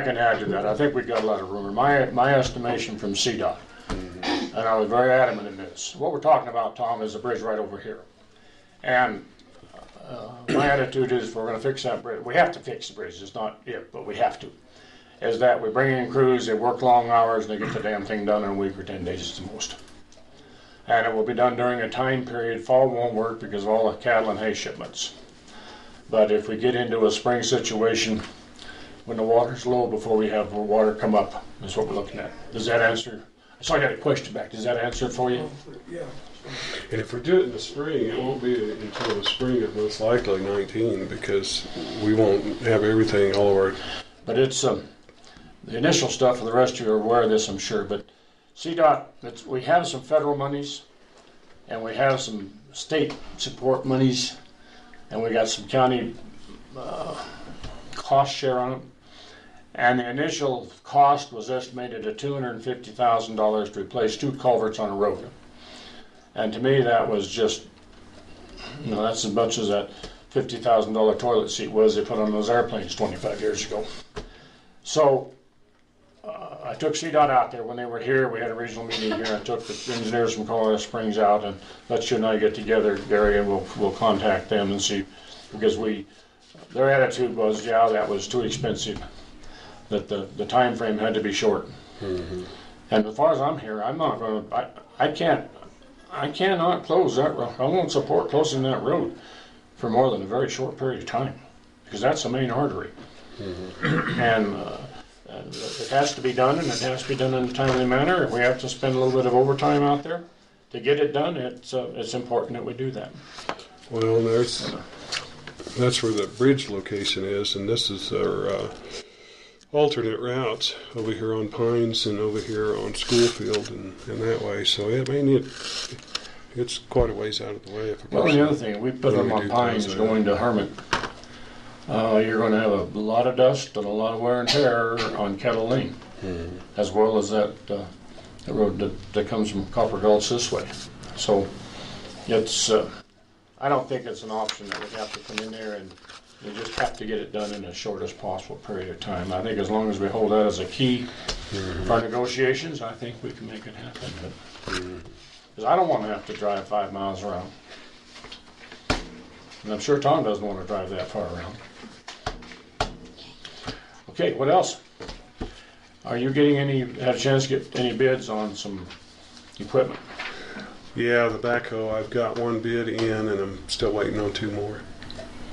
can add to that, I think we've got a lot of room. My estimation from CDOT, and I was very adamant in this. What we're talking about, Tom, is a bridge right over here, and my attitude is if we're going to fix that bridge. We have to fix the bridge. It's not if, but we have to. Is that we bring in crews, they work long hours, and they get the damn thing done in a week or 10 days at the most. And it will be done during a time period. Fall won't work because of all the cattle and hay shipments. But if we get into a spring situation when the water's low before we have water come up, that's what we're looking at. Does that answer? So I got a question back. Does that answer it for you? Yeah. And if we do it in the spring, it won't be until the spring of most likely 19 because we won't have everything, all of our... But it's the initial stuff, and the rest of you are aware of this, I'm sure. But CDOT, we have some federal monies, and we have some state support monies, and we got some county cost share on them. And the initial cost was estimated at $250,000 to replace 2 culverts on a road. And to me, that was just, that's as much as that $50,000 toilet seat was they put on those airplanes 25 years ago. So I took CDOT out there when they were here. We had a regional meeting here. I took the engineers from Colorado Springs out, and let you and I get together, Gary, and we'll contact them and see, because their attitude was, yeah, that was too expensive, that the time frame had to be short. Mm-hmm. And as far as I'm here, I'm not going to. I cannot close that road. I won't support closing that road for more than a very short period of time, because that's the main artery. Mm-hmm. And it has to be done, and it has to be done in a timely manner. If we have to spend a little bit of overtime out there to get it done, it's important that we do that. Well, that's where the bridge location is, and this is our alternate routes over here on Pines and over here on Schoolfield and that way. So it's quite a ways out of the way. Well, the other thing, we put them on Pines going to Hermit. You're going to have a lot of dust and a lot of wear and tear on Kettle Lane, as well as that road that comes from Copper Gulch this way. So it's, I don't think it's an option that we have to come in there and we just have to get it done in the shortest possible period of time. I think as long as we hold that as a key for our negotiations, I think we can make it happen. Because I don't want to have to drive 5 miles around. And I'm sure Tom doesn't want to drive that far around. Okay, what else? Are you had a chance to get any bids on some equipment? Yeah, the backhoe, I've got 1 bid in and I'm still waiting on 2 more.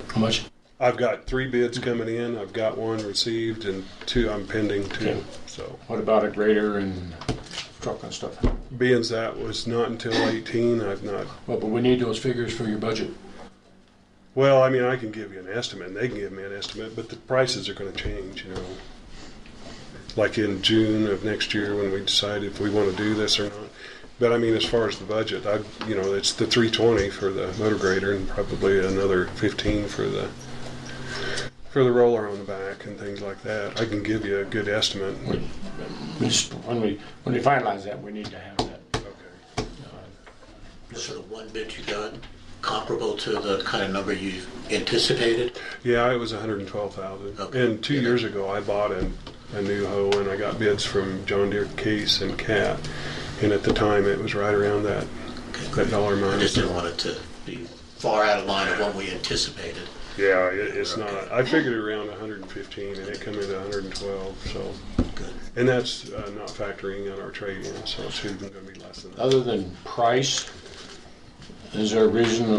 How much? I've got 3 bids coming in. I've got 1 received and 2 I'm pending too. Okay. So What about a grader and truck and stuff? being that was not until 18, I've not. Well, but we need those figures for your budget. Well, I mean, I can give you an estimate, and they can give me an estimate, but the prices are going to change, like in June of next year when we decide if we want to do this or not. But I mean, as far as the budget, it's the 320 for the motor grader and probably another 15 for the roller on the back and things like that. I can give you a good estimate. When we finalize that, we need to have that. Okay. So the one bid you got comparable to the kind of number you anticipated? Yeah, it was 112,000. Okay. And 2 years ago, I bought a new hoe, and I got bids from John Deere, Case, and Cat. And at the time, it was right around that dollar amount. I just didn't want it to be far out of line of what we anticipated. Yeah, it's not. I figured it around 115, and it come into 112. So, Good. and that's not factoring in our trade-in, so it's even going to be less than that. Other than price, is there a reason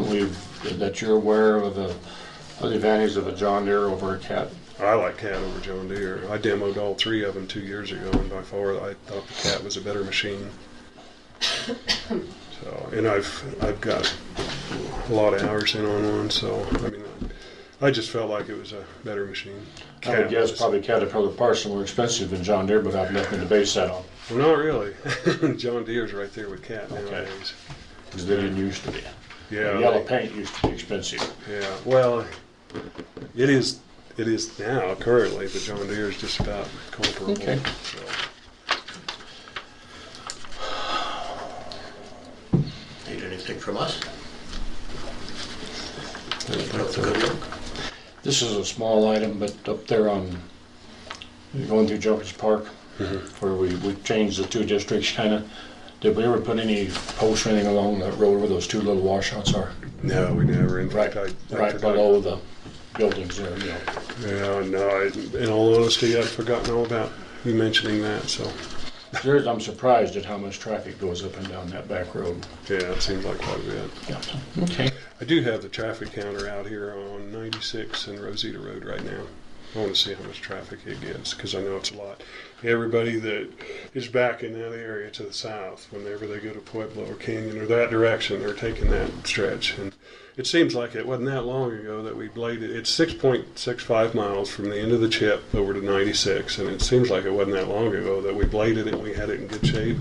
that you're aware of the advantage of a John Deere over a Cat? I like Cat over John Deere. I demoed all 3 of them 2 years ago, and by far, I thought the Cat was a better machine. So, and I've got a lot of hours in on one, so I mean, I just felt like it was a better machine. I would guess probably Caterpillar parts are more expensive than John Deere, but I've nothing to base that on. Well, not really. John Deere's right there with Cat nowadays. Because they didn't used to be. Yeah. The yellow paint used to be expensive. Yeah. Well, it is now currently, but John Deere is just about comparable. Okay. So. Need anything from us? That's Good all. look. This is a small item, but up there going through Junkins Park, where we changed the 2 districts kind of, did we ever put any posts or anything along that road where those 2 little washouts are? No, we never. In fact, I Right forgot. below the buildings there, you know. Yeah, no. In all honesty, I'd forgotten all about you mentioning that. So. I'm surprised at how much traffic goes up and down that back road. Yeah, it seems like quite a bit. Yeah. Okay. I do have the traffic counter out here on 96 and Rosita Road right now. I want to see how much traffic it gets because I know it's a lot. Everybody that is back in that area to the south, whenever they go to Pueblo or Canyon or that direction, they're taking that stretch. And it seems like it wasn't that long ago that we bladed. It's 6.65 miles from the end of the chip over to 96, and it seems like it wasn't that long ago that we bladed it and we had it in good shape.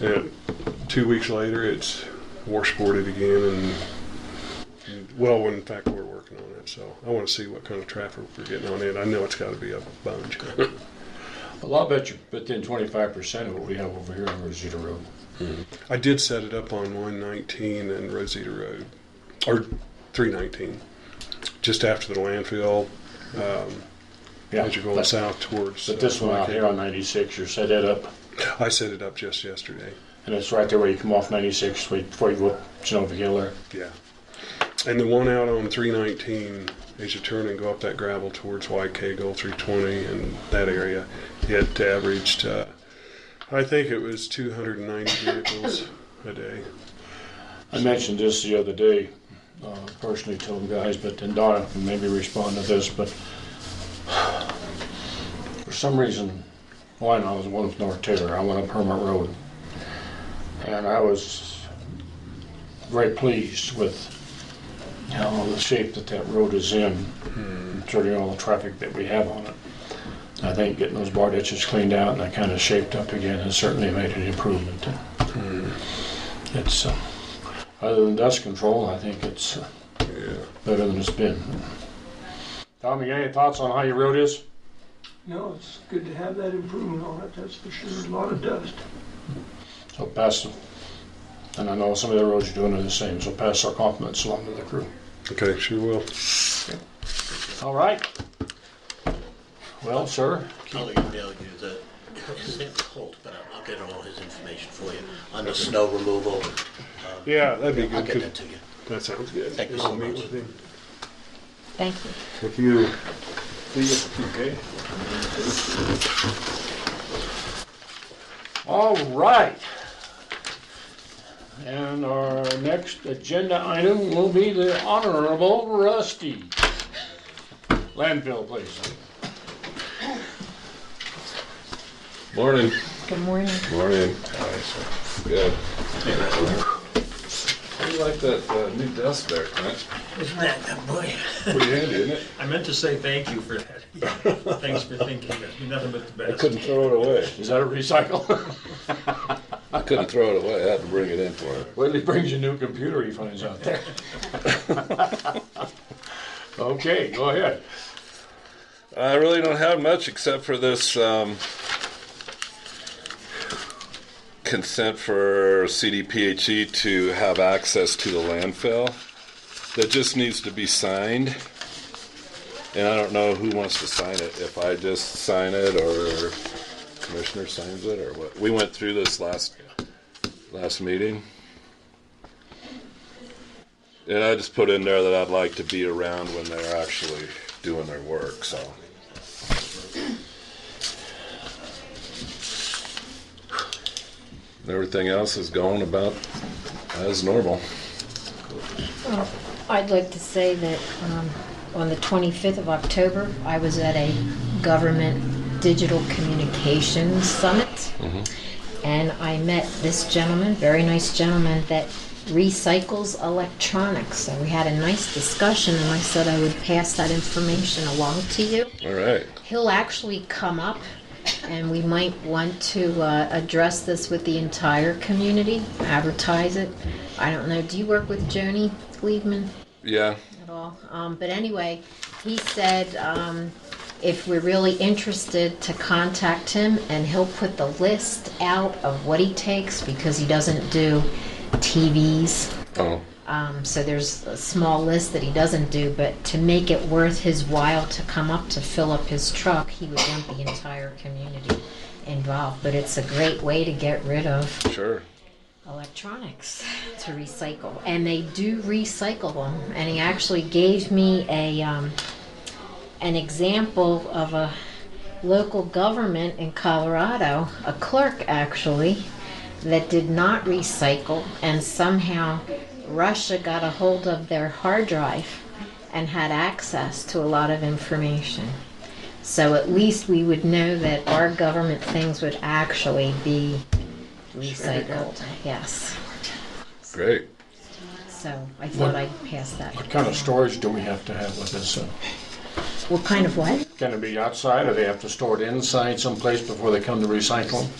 And 2 weeks later, it's washboarded again, and well, in fact, we're working on it. So I want to see what kind of traffic we're getting on it. I know it's got to be a bunch. Well, I'll bet you within 25% of what we have over here on Rosita Road. I did set it up on 119 and Rosita Road, or 319, just after the landfill. As you're going south towards. But this one out here on 96, you set it up, I set it up just yesterday. and it's right there where you come off 96 before you go up Genova Hill there. Yeah. And the one out on 319, as you turn and go up that gravel towards YK, Goal 320 and that area, it averaged, I think it was 290 vehicles a day. I mentioned this the other day, personally to the guys, but then Donna can maybe respond to this, but for some reason, I was one with North Taylor. I went up Hermit Road, and I was very pleased with the shape that road is in, considering all the traffic that we have on it. I think getting those bar ditches cleaned out and that kind of shaped up again has certainly made an improvement. It's other than dust control, I think it's better than it's been. Tom, you got any thoughts on how your road is? No, it's good to have that improvement on it, that's for sure. A lot of dust. So pass them. And I know some of the roads you're doing are the same, so pass our compliments along to the crew. Okay, sure will. All right. Well, sir. I'll email you his name's Holt, but I'll get all his information for you on the snow removal. Yeah, that'd be I'll good. get that to you. That sounds good. Thank you I'll so meet much. with him. Thank you. Thank you. See you. Okay. All right. And our next agenda item will be the Honorable Rusty. Landfill, please. Morning. Good morning. Morning. Good. like that new desk there, Clint? Isn't that good boy? Pretty handy, isn't it? I meant to say thank you for that. Thanks for thinking of me. Nothing but the I best. couldn't throw it away. Is that a recycle? I couldn't throw it away. I had to bring it in for him. Well, he brings you a new computer he finds out there. Okay, go ahead. I really don't have much except for this consent for CDPHE to have access to the landfill. That just needs to be signed. And I don't know who wants to sign it. If I just sign it or commissioner signs it or what. We went through this last meeting. And I just put in there that I'd like to be around when they're actually doing their work, so. Everything else is going about as normal. Well, I'd like to say that on the 25th of October, I was at a government digital communications summit, and I met this gentleman, very nice gentleman, that recycles electronics. So we had a nice discussion, and I said I would pass that information along to you. All right. He'll actually come up, and we might want to address this with the entire community, advertise it. I don't know, do you work with Joni Gleedman Yeah. at all? But anyway, he said if we're really interested to contact him, and he'll put the list out of what he takes, because he doesn't do TVs. Oh. So there's a small list that he doesn't do, but to make it worth his while to come up to fill up his truck, he would want the entire community involved. But it's a great way to get rid of Sure. electronics, to recycle. And they do recycle them. And he actually gave me an example of a local government in Colorado, a clerk actually, that did not recycle, and somehow Russia got a hold of their hard drive and had access to a lot of information. So at least we would know that our government things would actually be recycled. Yes. Great. So I thought I'd pass that. What kind of storage do we have to have with this? What kind of what? Can it be outside, or they have to store it inside someplace before they come to recycle them?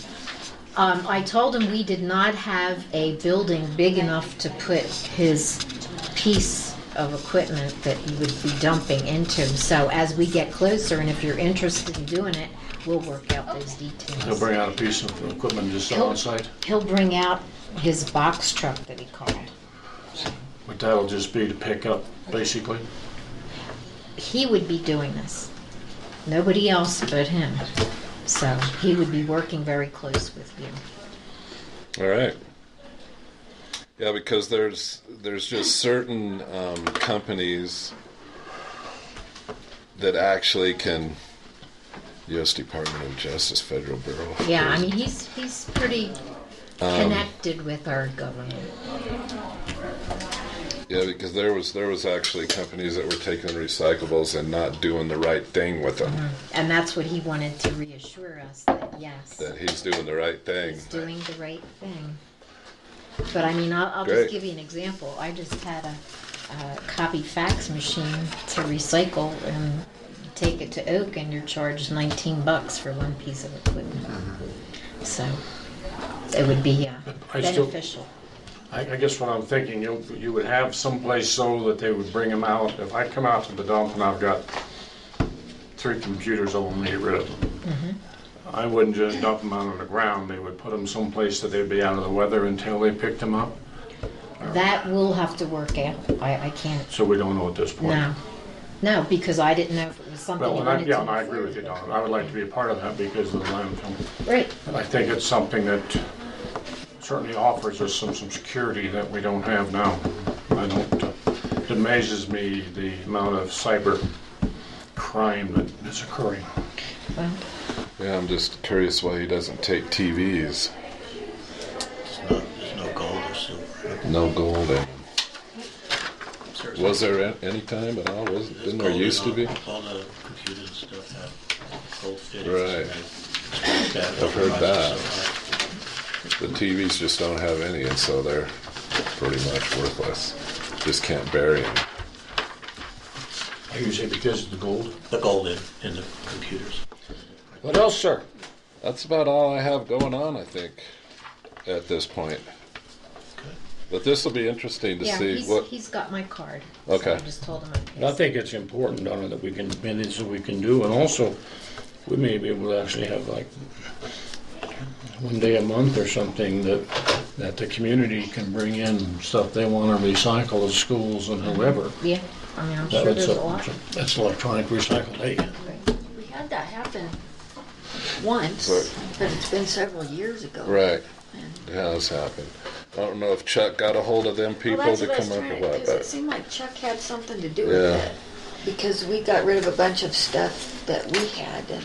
I told him we did not have a building big enough to put his piece of equipment that he would be dumping into. So as we get closer, and if you're interested in doing it, we'll work out those details. He'll bring out a piece of equipment and just sell on site? He'll bring out his box truck that he called. But that'll just be to pick up, basically? He would be doing this. Nobody else but him. So he would be working very close with you. All right. Yeah, because there's just certain companies that actually can. U.S. Department of Justice, Federal Bureau. Yeah, I mean he's pretty connected with our government. Yeah, because there was actually companies that were taking recyclables and not doing the right thing with them. And that's what he wanted to reassure us, that yes, That he's doing the right thing. he's doing the right thing. But I mean, I'll Great. just give you an example. I just had a copy fax machine to recycle, and you take it to Oak and you're charged $19 for one piece of equipment. So it would be beneficial. I guess what I'm thinking, you would have someplace so that they would bring them out. If I come out to the dump and I've got 3 computers I want to get rid of them, I wouldn't just dump them out on the ground. They would put them someplace that they'd be out of the weather until they picked them up. That will have to work out. I can't. So we don't know at this point. No, because I didn't know if it was something you Well, wanted to. I agree with you, Don. I would like to be a part of that because of the landfill. Right. And I think it's something that certainly offers us some security that we don't have now. It amazes me the amount of cyber crime that is occurring. Well, Yeah, I'm just curious why he doesn't take TVs. There's no gold or silver. No gold in. Seriously. Was there any time at all? Didn't there Gold used to in be? all the computers and stuff have gold fittings. Right. I've heard that. The TVs just don't have any, and so they're pretty much worthless. Just can't bury them. You say because of the gold? The gold in the computers. What else, sir? That's about all I have going on, I think, at this point. But this will be interesting to see what. He's got my card. Okay. So I just told him. And I think it's important, Donna, that we can manage so we can do, and also we may be able to actually have like one day a month or something that the community can bring in stuff they want to recycle at schools and whoever. Yeah, I mean, I'm sure there's a lot. That's electronic recycle day. We had that happen once, but it's been several years ago. Right. It has happened. I don't know if Chuck got a hold of them people Well, that's to what I was come up trying, with what, because it but seemed like Chuck had something to do with Yeah. it. Because we got rid of a bunch of stuff that we had, and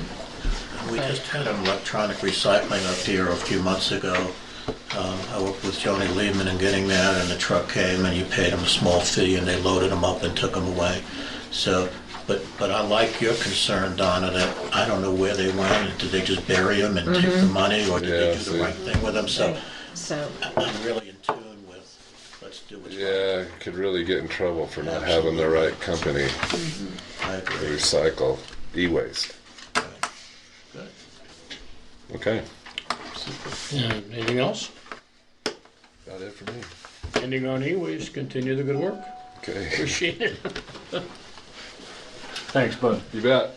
We just had an electronic recycling up here a few months ago. I worked with Joni Lehman in getting that, and the truck came, and you paid them a small fee, and they loaded them up and took them away. So, but I like your concern, Donna, that I don't know where they went. Did they just bury them and take the money, or did they Yeah, do see. the right thing with them? So So I'm really in tune with, let's do what's right. yeah, could really get in trouble for not having the right company I to agree. recycle e-waste. Good. Okay, Anything else? about it for me. Ending on e-waste, continue the good work. Okay, Appreciate it. Thanks, bud. you bet.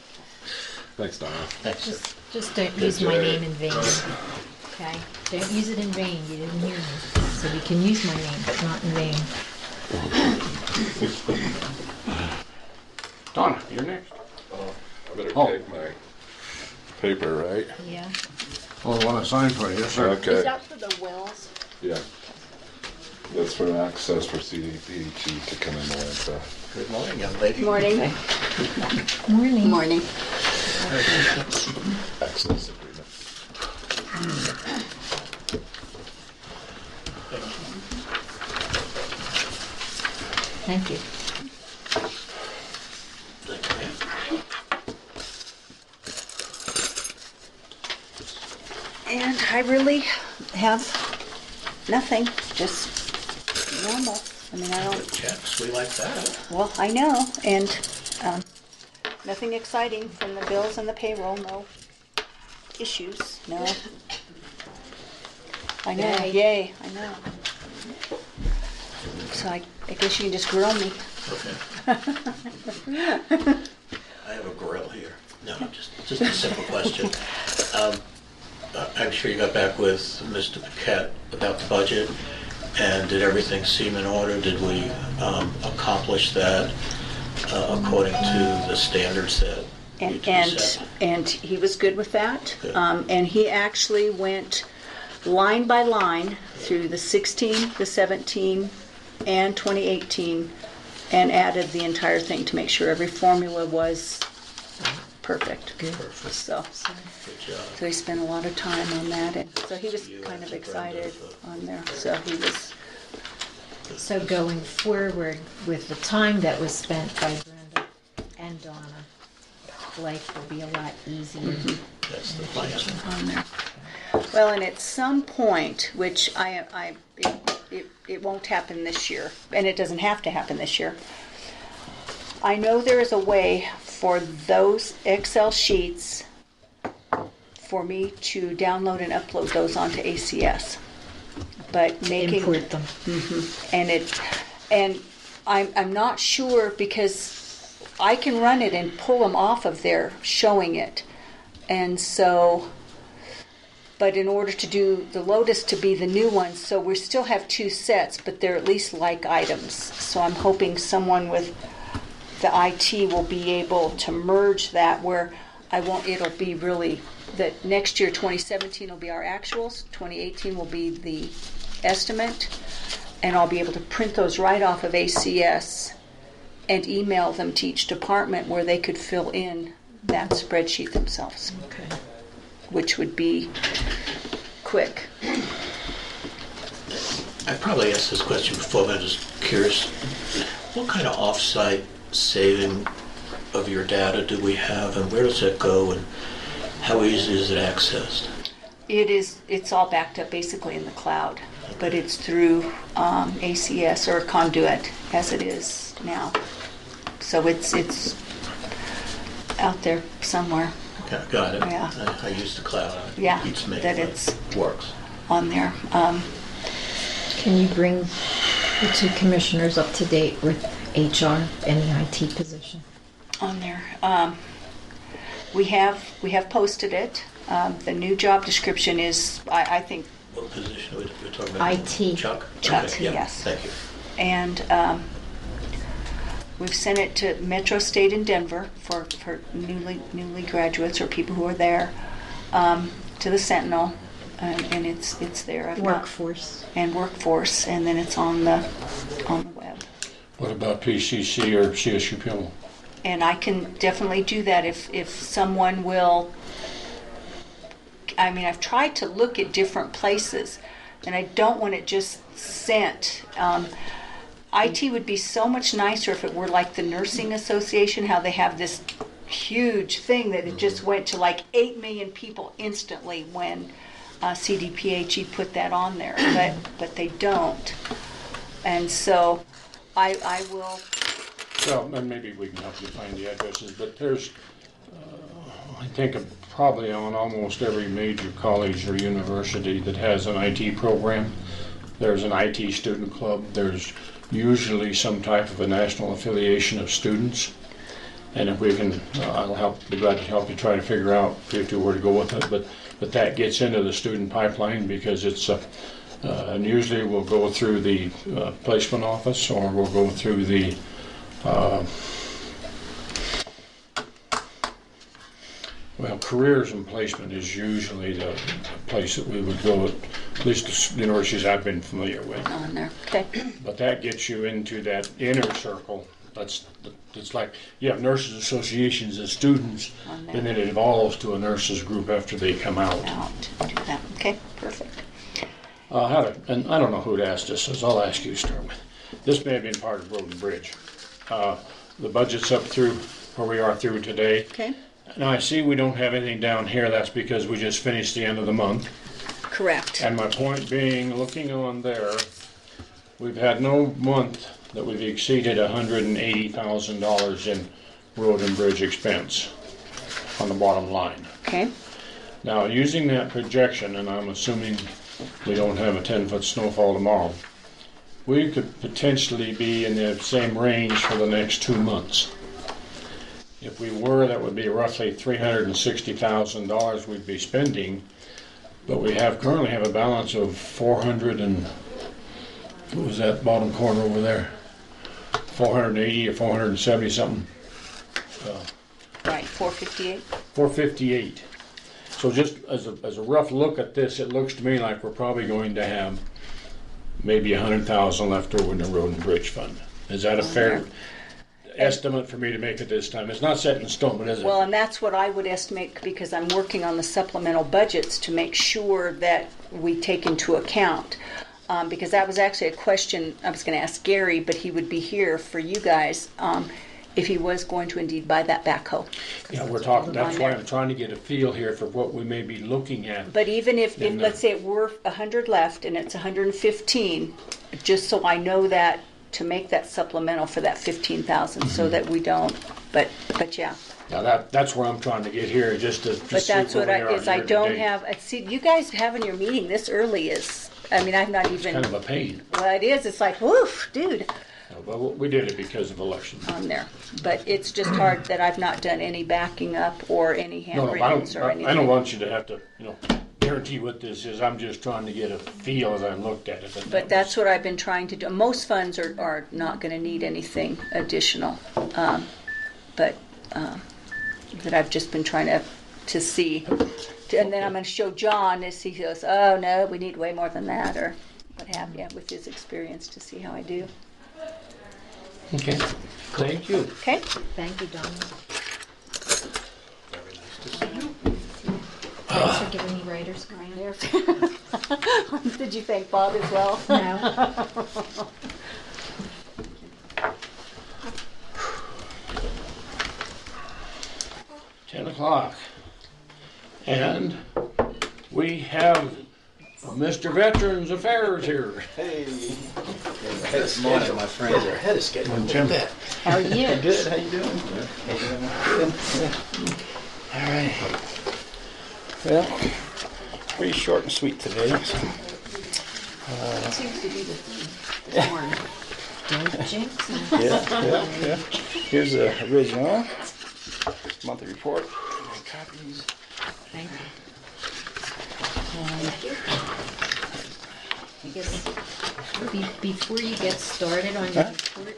Thanks, Donna. Thanks, sir. just don't use my name in vain. Okay? Don't use it in vain. You didn't hear me. So we can use my name, but not in vain. Donna, you're next. I better Oh. take my paper, right? Yeah. Oh, I want to sign for you, yes, sir. Okay. for the wells? Yeah. That's for access for CDPHE to come in there, so. Good morning, young lady. Morning. Morning. Morning. Access agreement. Thank you. And I really have nothing, just normal. I mean, I don't, Checks, we like that. well, I know, and nothing exciting from the bills and the payroll, no issues, no. I know, Yay. yay, I know. So I guess you can just grill me. Okay. I have a grill here. No, just a simple question. I'm sure you got back with Mr. Paquette about the budget, and did everything seem in order? Did we accomplish that according to the standards that need to be set? And he was good with that. Good. And he actually went line by line through the 16, the 17, and 2018, and added the entire thing to make sure every formula was perfect. Perfect. So Good job. he spent a lot of time on that, and so he was You kind of and Brenda excited for- on there. So he was, So going forward with the time that was spent by Brenda and Donna, life will be a lot easier. That's the plan. on there. Well, and at some point, which it won't happen this year, and it doesn't have to happen this year. I know there is a way for those Excel sheets for me to download and upload those onto ACS. But making Import them. and I'm not sure, because I can run it and pull them off of there showing it. And so, but in order to do the Lotus to be the new one, so we still have two sets, but they're at least like items. So I'm hoping someone with the IT will be able to merge that, where it'll be really, that next year 2017 will be our actuals, 2018 will be the estimate, and I'll be able to print those right off of ACS and email them to each department where they could fill in that spreadsheet themselves. Okay. Which would be quick. I probably asked this question before, but I'm just curious. What kind of off-site saving of your data do we have, and where does it go, and how easy is it accessed? It's all backed up basically in the cloud. but it's through ACS or Conduit as it is now. So it's out there somewhere. Okay, got it. Yeah. I used the cloud. Yeah, Keeps me, that but it's works. on there. Can you bring the two commissioners up to date with HR and the IT position? On there. We have posted it. The new job description is, I think, What position are we talking about? IT. Chuck? Chuck, Okay, yeah, yes. Thank you. and we've sent it to Metro State in Denver for newly graduates or people who are there, to the Sentinel, and it's there. I've got- Workforce. and workforce, and then it's on the web. What about PCC or CSU Peel? And I can definitely do that if someone will. I mean, I've tried to look at different places, and I don't want it just sent. IT would be so much nicer if it were like the Nursing Association, how they have this huge thing that it just went to like 8 million people instantly when CDPHE put that on there, but they don't. And so I will. Well, and maybe we can help you find the addresses, but there's, I think, probably on almost every major college or university that has an IT program, there's an IT student club. There's usually some type of a national affiliation of students. And if we can, be glad to help you try to figure out where to go with it. But that gets into the student pipeline because it's, and usually we'll go through the placement office or we'll go through the careers and placement is usually the place that we would go, at least the universities I've been familiar with. On there. Okay. But that gets you into that inner circle. It's like you have nurses associations as students, On there. and then it evolves to a nurses group after they come out. Do that. Okay. Perfect. And I don't know who'd asked this, so I'll ask you to start with. This may have been part of Road and Bridge. The budget's up through where we are through today. Okay. Now I see we don't have anything down here. That's because we just finished the end of the month. Correct. And my point being, looking on there, we've had no month that we've exceeded $180,000 in road and bridge expense on the bottom line. Okay. Now, using that projection, and I'm assuming we don't have a 10-foot snowfall tomorrow, we could potentially be in the same range for the next 2 months. If we were, that would be roughly $360,000 we'd be spending, but we currently have a balance of 400 and, what was that bottom corner over there? 480 or 470 something. Right. 458. 458. So just as a rough look at this, it looks to me like we're probably going to have maybe 100,000 left over in the road and bridge fund. Is that a fair estimate for me to make at this time? It's not set in stone, but is it? Well, and that's what I would estimate because I'm working on the supplemental budgets to make sure that we take into account. Because that was actually a question I was going to ask Gary, but he would be here for you guys if he was going to indeed buy that backhoe. Yeah, we're talking. That's why I'm trying to get a feel here for what we may be looking at. But even if let's say it were 100 left and it's 115, just so I know that to make that supplemental for that 15,000, so that we don't. But yeah. Now that's where I'm trying to get here, just to But see that's where what we are I year to don't date. have. See, you guys having your meeting this early is. I mean, I'm not even. Kind of a pain. Well, it is. It's like, woof, dude, Well, we did it because of elections. on there. But it's just hard that I've not done any backing up or any No, handwrittens or anything. I don't want you to have to, guarantee what this is. I'm just trying to get a feel as I looked at it. But that's what I've been trying to do. Most funds are not going to need anything additional. But that I've just been trying to see. And then I'm going to show John as he goes, oh, no, we need way more than that, or what have you, with his experience to see how I do. Okay. Thank you. Okay? Thank you, Don. Very nice to see you. Thanks for giving me writer's grant. Did you thank Bob as well? No. 10 o'clock. And we have Mr. Veterans Affairs here. Hey. Ahead of schedule, my friends are ahead of schedule. Jim. How are you? Good. How you doing? Good. All right. Well, pretty short and sweet today. That seems to be the theme this morning. Don't jinx it. Yeah. Here's the original monthly report. My copies. Thank you. I guess before you get started on your report,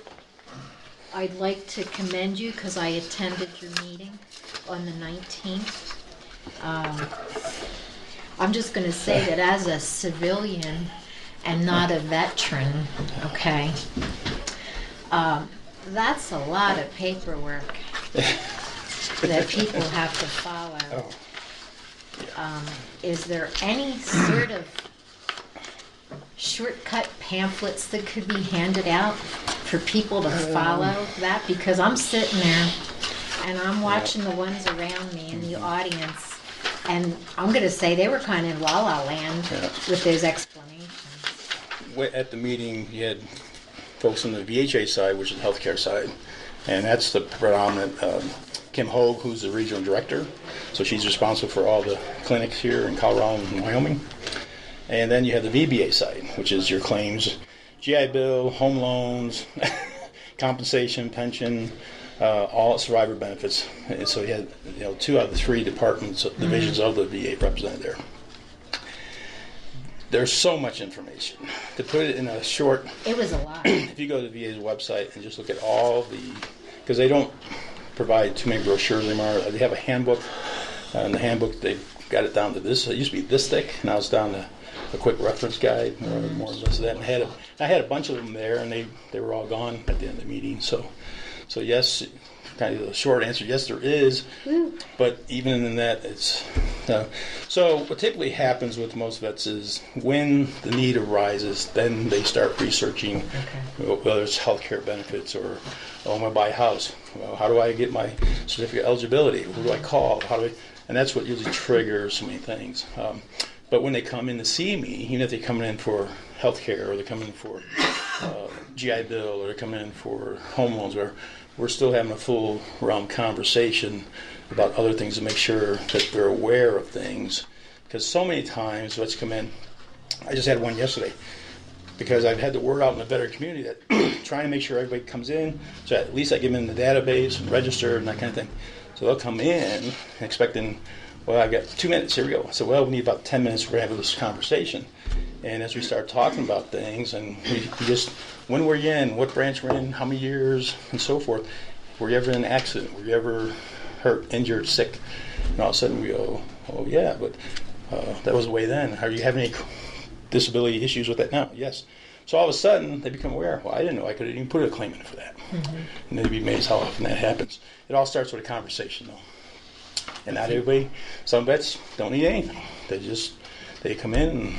I'd like to commend you because I attended your meeting on the 19th. I'm just going to say that as a civilian and not a veteran, okay, that's a lot of paperwork that people have to follow. Is there any sort of shortcut pamphlets that could be handed out for people to follow that? Because I'm sitting there and I'm watching the ones around me in the audience, and I'm going to say they were kind of in la la land with those explanations. At the meeting, you had folks on the VHA side, which is the healthcare side, and that's the predominant. Kim Hogue, who's the regional director, so she's responsible for all the clinics here in Colorado and Wyoming. And then you have the VBA side, which is your claims, GI Bill, home loans, compensation, pension, all survivor benefits. And so you had 2 out of the 3 departments, divisions of the VA represented there. There's so much information. To put it in a short... It was a lot. If you go to the VA's website and just look at all because they don't provide too many brochures anymore. They have a handbook. In the handbook, they've got it down to this. It used to be this thick. Now it's down to a quick reference guide, more or less of that. And I had a bunch of them there, and they were all gone at the end of the meeting. So yes, kind of the short answer, yes, there is. But even in that, it's... So what typically happens with most vets is when the need arises, then they start researching whether it's healthcare benefits or, I'm going to buy a house. Well, how do I get my certificate of eligibility? Who do I call? And that's what usually triggers so many things. But when they come in to see me, even if they're coming in for healthcare or they're coming in for GI Bill or they're coming in for home loans, we're still having a full round conversation about other things to make sure that they're aware of things. Because so many times vets come in, I just had one yesterday, because I've had the word out in the veteran community that trying to make sure everybody comes in, so at least I get them in the database and register and that kind of thing. So they'll come in expecting, well, I've got 2 minutes, here we go. I said, well, we need about 10 minutes to have this conversation. And as we start talking about things, and we just, when were you in, what branch we're in, how many years, and so forth. Were you ever in an accident? Were you ever hurt, injured, sick? And all of a sudden we go, oh yeah, but that was the way then. Are you having any disability issues with that now? Yes. So all of a sudden they become aware, well, I didn't know I could even put a claim in for that. And they'd be amazed how often that happens. It all starts with a conversation though. And not everybody, some vets don't need anything. They come in and...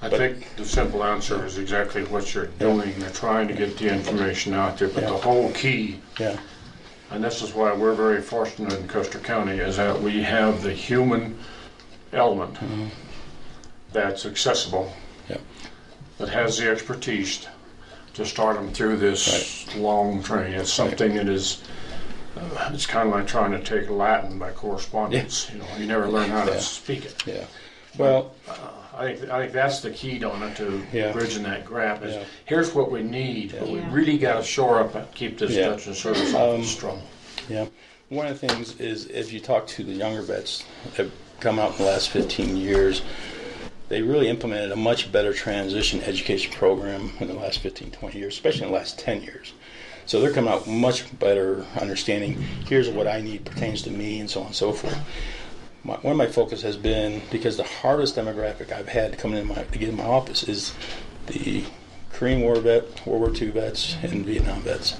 I think the simple answer is exactly what you're doing. You're trying to get the information out there, but the whole key, and this is why we're very fortunate in Custer County, is that we have the human element that's accessible, that has the expertise to start them through this long training. It's something that is, it's kind of like trying to take Latin by correspondence. You never learn how to speak it. Well, I think that's the key, Donna, to bridging that gap. Is here's what we need, but we really got to shore up and keep this veteran service office strong. One of the things is if you talk to the younger vets that have come out in the last 15 years, they really implemented a much better transition education program in the last 15, 20 years, especially in the last 10 years. So they're coming out much better understanding, here's what I need pertains to me, and so on and so forth. One of my focus has been, because the hardest demographic I've had coming in to get in my office is the Korean War vet, World War II vets, and Vietnam vets.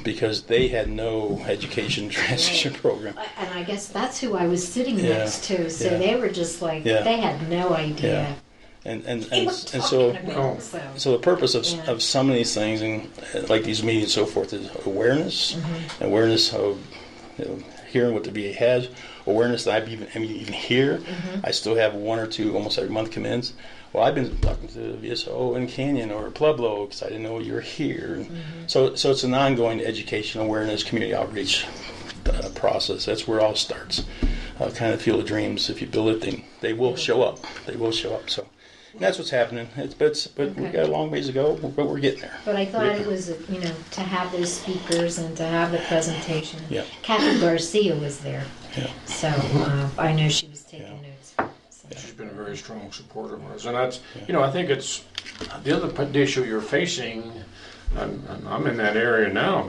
Because they had no education transition program. And I guess that's who I was sitting next to. So they were just like, they had no idea. And so the purpose of some of these things, and like these meetings and so forth, is awareness. Awareness of hearing what the VA has, awareness that I even hear. I still have one or two almost every month come in. Well, I've been talking to VSO in Canyon or Pueblo because I didn't know you were here. So it's an ongoing education, awareness, community outreach process. That's where it all starts. Kind of Field of Dreams. If you build it, they will show up. They will show up. So that's what's happening. But we got a long ways to go, but we're getting there. But I thought it was, to have those speakers and to have the presentation. Yeah. Kathy Garcia was there. Yeah. So I know she was taking notes. She's been a very strong supporter of ours, and that's, I think it's the other issue you're facing. I'm in that area now,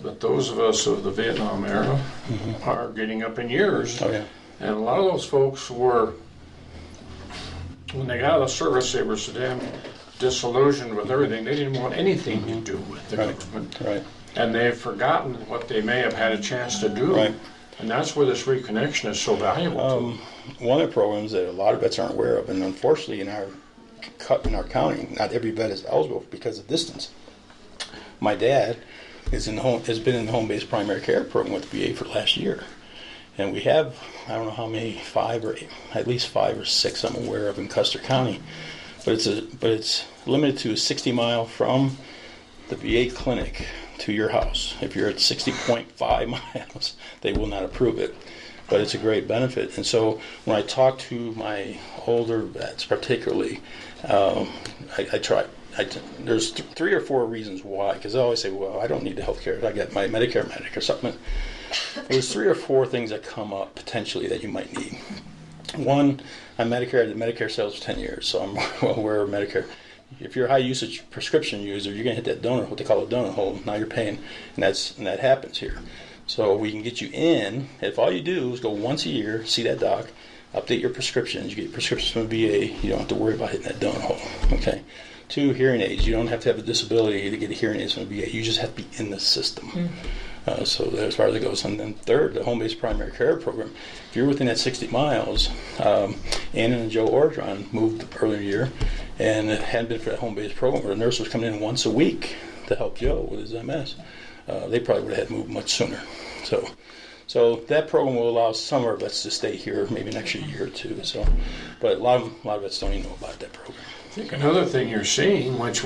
but those of us of the Vietnam era are getting up in years, Oh yeah. and a lot of those folks were, when they got out of the service, they were so damn disillusioned with everything. They didn't want anything to do with the government, Right. and they've forgotten what they may have had a chance to do. Right. And that's where this reconnection is so valuable. One of the programs that a lot of vets aren't aware of, and unfortunately in our county, not every vet is eligible because of distance. My dad has been in the home-based primary care program with the VA for last year, and we have, I don't know how many, at least 5 or 6 I'm aware of in Custer County, but it's limited to 60 mile from the VA clinic to your house. If you're at 60.5 miles, they will not approve it. But it's a great benefit. And so when I talk to my older vets, particularly, I try. There's 3 or 4 reasons why. Because I always say, well, I don't need the health care. I got my Medicare supplement. There's 3 or 4 things that come up potentially that you might need. One, I'm Medicare. The Medicare sales for 10 years, so I'm well aware of Medicare. If you're a high usage prescription user, you're going to hit that what they call a donut hole. Now you're paying, and that happens here. So we can get you in. If all you do is go once a year, see that doc, update your prescriptions. You get your prescriptions from the VA. You don't have to worry about hitting that donut hole. Okay. 2, hearing aids. You don't have to have a disability to get a hearing aids from the VA. You just have to be in the system. So as far as it goes. And then 3rd, the home-based primary care program. If you're within that 60 miles, Anna and Joe Ordron moved earlier in the year, and it hadn't been for that home-based program where the nurse was coming in once a week to help Joe with his MS. They probably would have had moved much sooner. So that program will allow some of our vets to stay here maybe an extra year or 2. So, but a lot of vets don't even know about that program. I think another thing you're seeing, which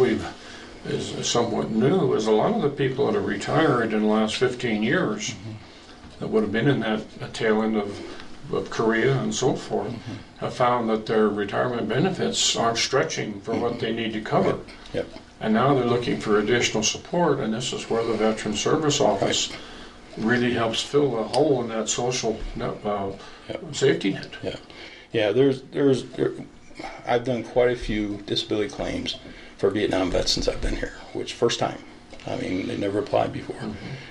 is somewhat new, is a lot of the people that are retired in the last 15 years that would have been in that tail end of Korea and so forth have found that their retirement benefits aren't stretching for what they need to cover. Yep. And now they're looking for additional support, and this is where the Veteran Service Office really helps fill a hole in that social safety net. Yeah. I've done quite a few disability claims for Vietnam vets since I've been here, which first time. I mean, they never applied before.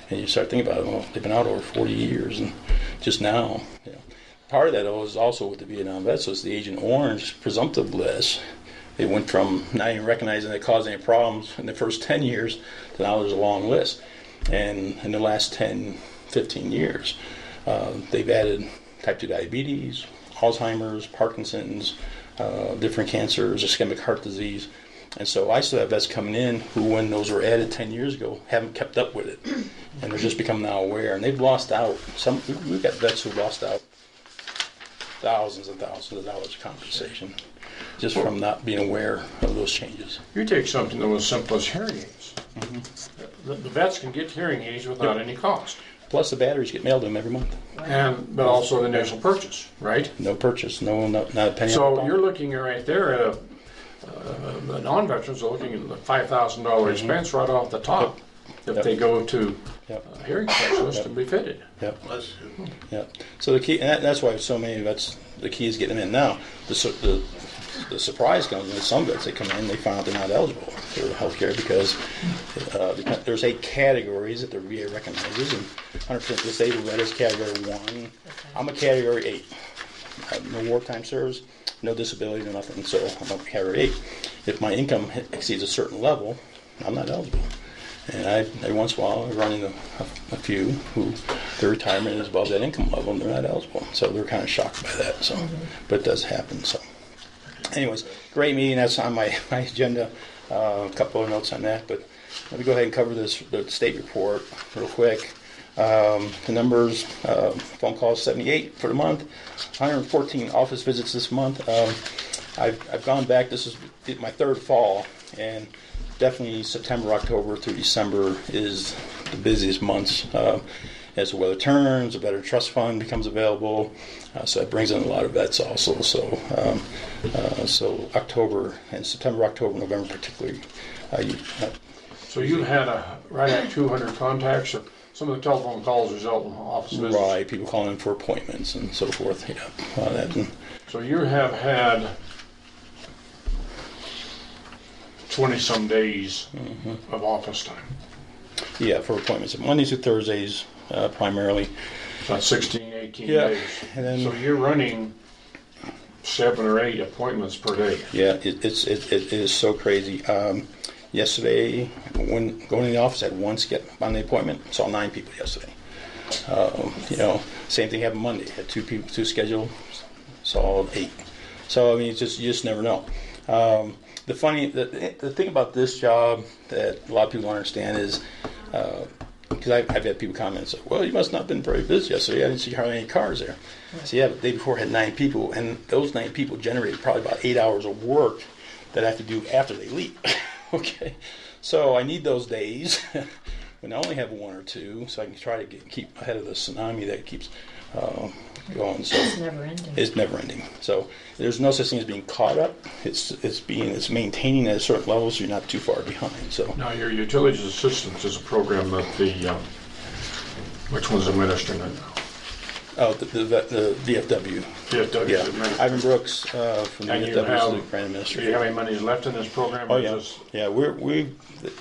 And you start thinking about it, well, they've been out over 40 years, and just now, Part of that was also with the Vietnam vets was the Agent Orange presumptive list. They went from not even recognizing they caused any problems in the first 10 years to now there's a long list. And in the last 10, 15 years, they've added type 2 diabetes, Alzheimer's, Parkinson's, different cancers, ischemic heart disease. And so I still have vets coming in who, when those were added 10 years ago, haven't kept up with it. And they're just become now aware. And they've lost out. We've got vets who lost out thousands and thousands of dollars of compensation just from not being aware of those changes. You take something that was simple as hearing aids. The vets can get hearing aids without any cost. Plus the batteries get mailed to them every month. But also the initial purchase, right? No purchase, not a penny. So you're looking right there at the non-veterans are looking at the $5,000 expense right off the top if they go to a hearing specialist and be fitted. So the key, and that's why so many vets, the key is getting them in now. The surprise comes when some vets, they come in, they find out they're not eligible for health care because there's 8 categories that the VA recognizes, and 100% disabled vet is category 1. I'm a category 8. No wartime service, no disability, no nothing, so I'm a category 8. If my income exceeds a certain level, I'm not eligible. And every once in a while I run into a few who their retirement is above that income level and they're not eligible. So they're kind of shocked by that. So, but it does happen. So, anyways, great meeting. That's on my agenda. A couple of notes on that, but let me go ahead and cover the state report real quick. The numbers, phone calls 78 for the month, 114 office visits this month. I've gone back, this is my third fall, and definitely September, October through December is the busiest months. As the weather turns, a better trust fund becomes available, so that brings in a lot of vets also. So October and September, October, November particularly. So you had right at 200 contacts, or some of the telephone calls result in office visits? Right, people calling in for appointments and so forth. Yeah, So you have had 20-some days of office time. yeah, for appointments, Mondays through Thursdays primarily. About 16, 18 Yeah, days. and then- So you're running 7 or 8 appointments per day. Yeah, it is so crazy. Yesterday, when going in the office, I had one on the appointment. Saw 9 people yesterday. Same thing happened Monday. Had 2 people, 2 scheduled. Saw 8. So I mean, you just never know. The thing about this job that a lot of people don't understand is, because I've had people comment, say, well, you must not have been very busy yesterday. I didn't see hardly any cars there. So yeah, but the day before I had 9 people, and those 9 people generated probably about 8 hours of work that I have to do after they leave. Okay, so I need those days when I only have 1 or 2, so I can try to keep ahead of the tsunami that keeps going. So It's never ending. it's never ending. So there's no such thing as being caught up. It's maintaining at a certain level so you're not too far behind. So Now, your utilities assistance is a program that which one's administering it now? the VFW. VFW. Yeah, Ivan Brooks from the And you VFW is the have, grant do you administrator. have any money left in this program? Oh or yeah, just- yeah.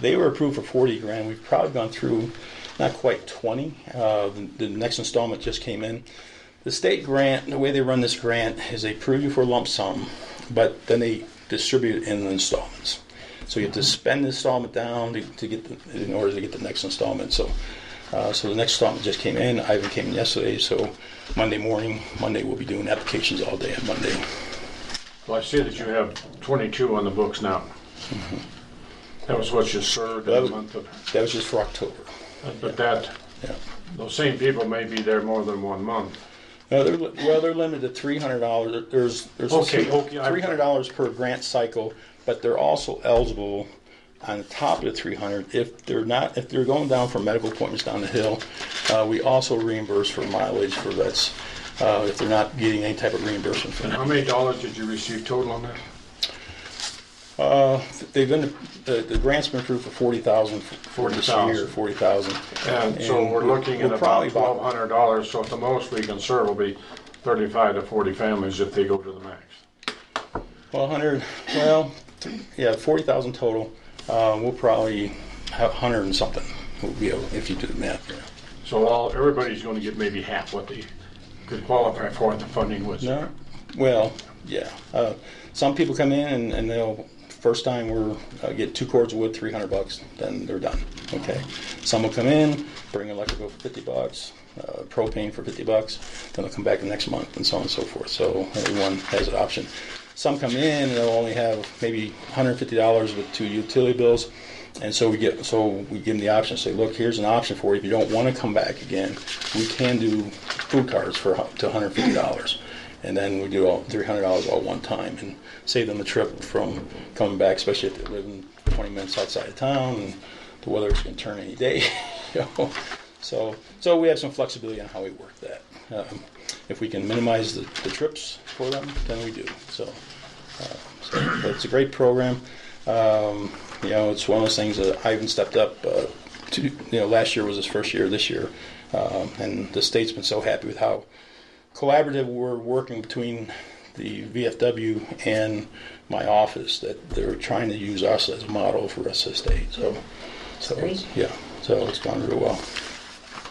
They were approved for 40 grand. We've probably gone through not quite 20. The next installment just came in. The state grant, the way they run this grant is they approve you for a lump sum, but then they distribute it in installments. So you have to spend the installment down in order to get the next installment. So the next installment just came in. Ivan came in yesterday. So Monday we'll be doing applications all day on Monday. Well, I see that you have 22 on the books now. That was what you served in That the was- month of, That was just for October. but that, Yeah. those same people may be there more than 1 month. No, they're limited to $300. There's Okay, $300 per grant cycle, but they're also eligible on the top of the 300 if they're going down for medical appointments down the hill. We also reimburse for mileage for vets if they're not getting any type of reimbursement for And that. how many dollars did you receive total on that? The grant's been approved for $40,000 for this year. 40,000. $40,000. And so we're looking at we'll about probably $1,200, so at the most we can serve will be 35 to 40 families if they go to the max. Well, 40,000 total. We'll probably have 100 and something. We'll be able, if you do the math. Yeah. So everybody's going to get maybe half what they could qualify for if the funding was. No, well, yeah. Some people come in and they'll first time we're get 2 cords of wood, $300. Then they're done. Okay. Some will come in, bring electrical for $50, propane for $50. Then they'll come back the next month and so on and so forth. So everyone has an option. Some come in and they'll only have maybe $150 with 2 utility bills. And so we give them the option to say, look, here's an option for you. If you don't want to come back again, we can do food cards for up to $150. And then we do all $300 all one time and save them the trip from coming back, especially if they live in 20 minutes outside of town and the weather's going to turn any day. So we have some flexibility on how we work that. If we can minimize the trips for them, then we do. But it's a great program. It's one of those things that Ivan stepped up last year was his first year, this year. And the state's been so happy with how collaborative we're working between the VFW and my office that they're trying to use us as a model for the rest of the state. So it's gone real well.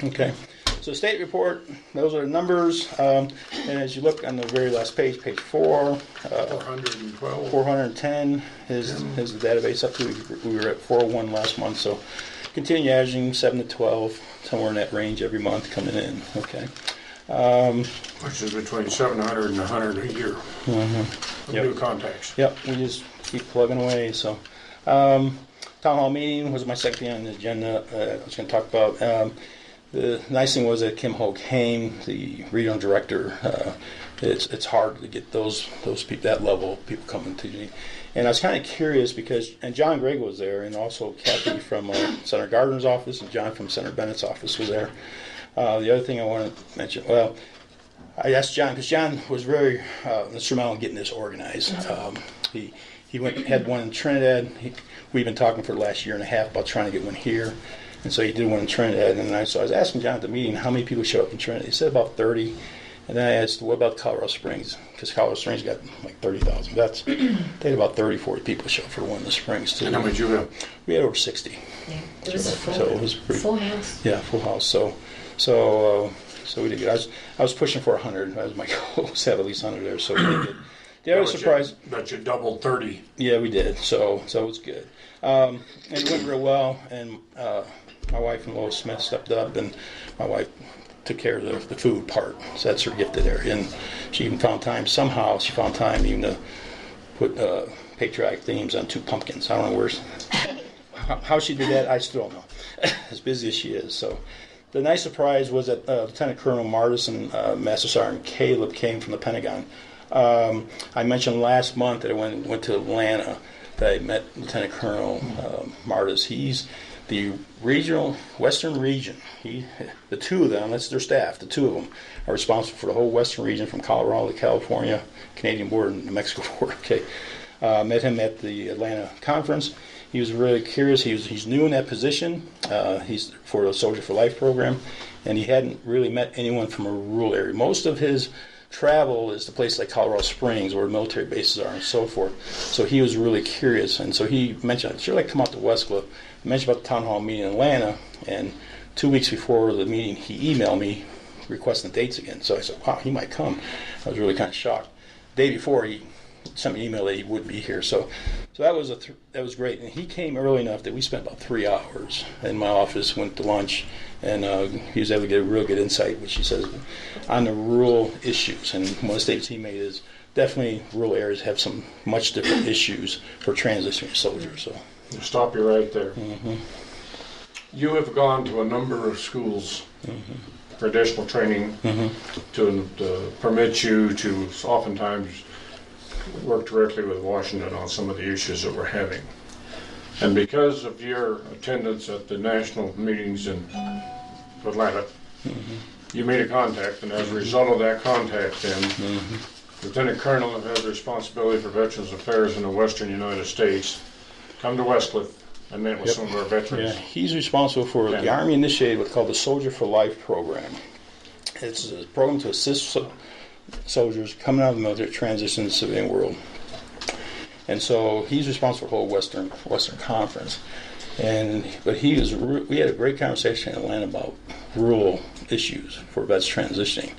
Okay. So state report, those are the numbers. And as you look on the very last page, page 4, 412. 410 is the database up to. We were at 401 last month, so continue averaging 7 to 12, somewhere in that range every month coming in. Okay. Which is between 700 and 100 a year. Yep. New contacts. Yep, we just keep plugging away. So, town hall meeting was my second thing on the agenda. I was going to talk about the nice thing was that Kim Ho came, the regional director. It's hard to get those people, that level of people coming to you. And I was kind of curious because, and John Gregg was there, and also Kathy from Senator Gardner's office, and John from Senator Bennett's office was there. The other thing I want to mention, well, I asked John, because John was very instrumental in getting this organized. He had one in Trinidad. We've been talking for the last year and a half about trying to get one here. And so he did one in Trinidad. And so I was asking John at the meeting how many people showed up in Trinidad. He said about 30. And then I asked, what about Colorado Springs? Because Colorado Springs got like 30,000. They had about 30, 40 people show up for one in the Springs, too. And how many did you have? We had over 60. Yeah, it was So it was pretty, full house. yeah, full house. So we did good. I was pushing for 100. That was my goal, was to have at least 100 there. So we did good. The other surprise. Bet you doubled 30. Yeah, we did. So it was good. And it went real well. And my wife and Lois Smith stepped up, and my wife took care of the food part. So that's her gifted area. And she even found time, somehow she found time even to put patriotic themes on 2 pumpkins. I don't know how she did that. I still don't know. As busy as she is. So the nice surprise was that Lieutenant Colonel Martis and Master Sergeant Caleb came from the Pentagon. I mentioned last month that I went to Atlanta, that I met Lieutenant Colonel Martis. He's the regional, Western region. The two of them, that's their staff, the two of them are responsible for the whole Western region from Colorado to California, Canadian border, and New Mexico border. Okay. Met him at the Atlanta conference. He was really curious. He's new in that position. He's for the Soldier for Life program, and he hadn't really met anyone from a rural area. Most of his travel is to places like Colorado Springs, where military bases are, and so forth. So he was really curious, and so he mentioned, "I'd sure like to come out to Westcliff." I mentioned about the town hall meeting in Atlanta, and 2 weeks before the meeting, he emailed me requesting dates again. So I said, "Wow, he might come." I was really kind of shocked. The day before, he sent me an email that he would be here. So that was great. And he came early enough that we spent about 3 hours in my office, went to lunch, and he was able to get a real good insight, which he says, on the rural issues. And one of the statements he made is definitely rural areas have some much different issues for transitioning soldiers. So I'll stop you right there. Mm-hmm. You have gone to a number of schools for additional training to permit you to oftentimes work directly with Washington on some of the issues that we're having. And because of your attendance at the national meetings in Atlanta, you made a contact, and as a result of that contact, then Lieutenant Colonel has the responsibility for Veterans Affairs in the Western United States. Come to Westcliff and met with some of our veterans. Yeah, he's responsible for the Army initiated what's called the Soldier for Life program. It's a program to assist soldiers coming out of the military transition to the civilian world. And so he's responsible for the whole Western Conference. But we had a great conversation in Atlanta about rural issues for vets transitioning.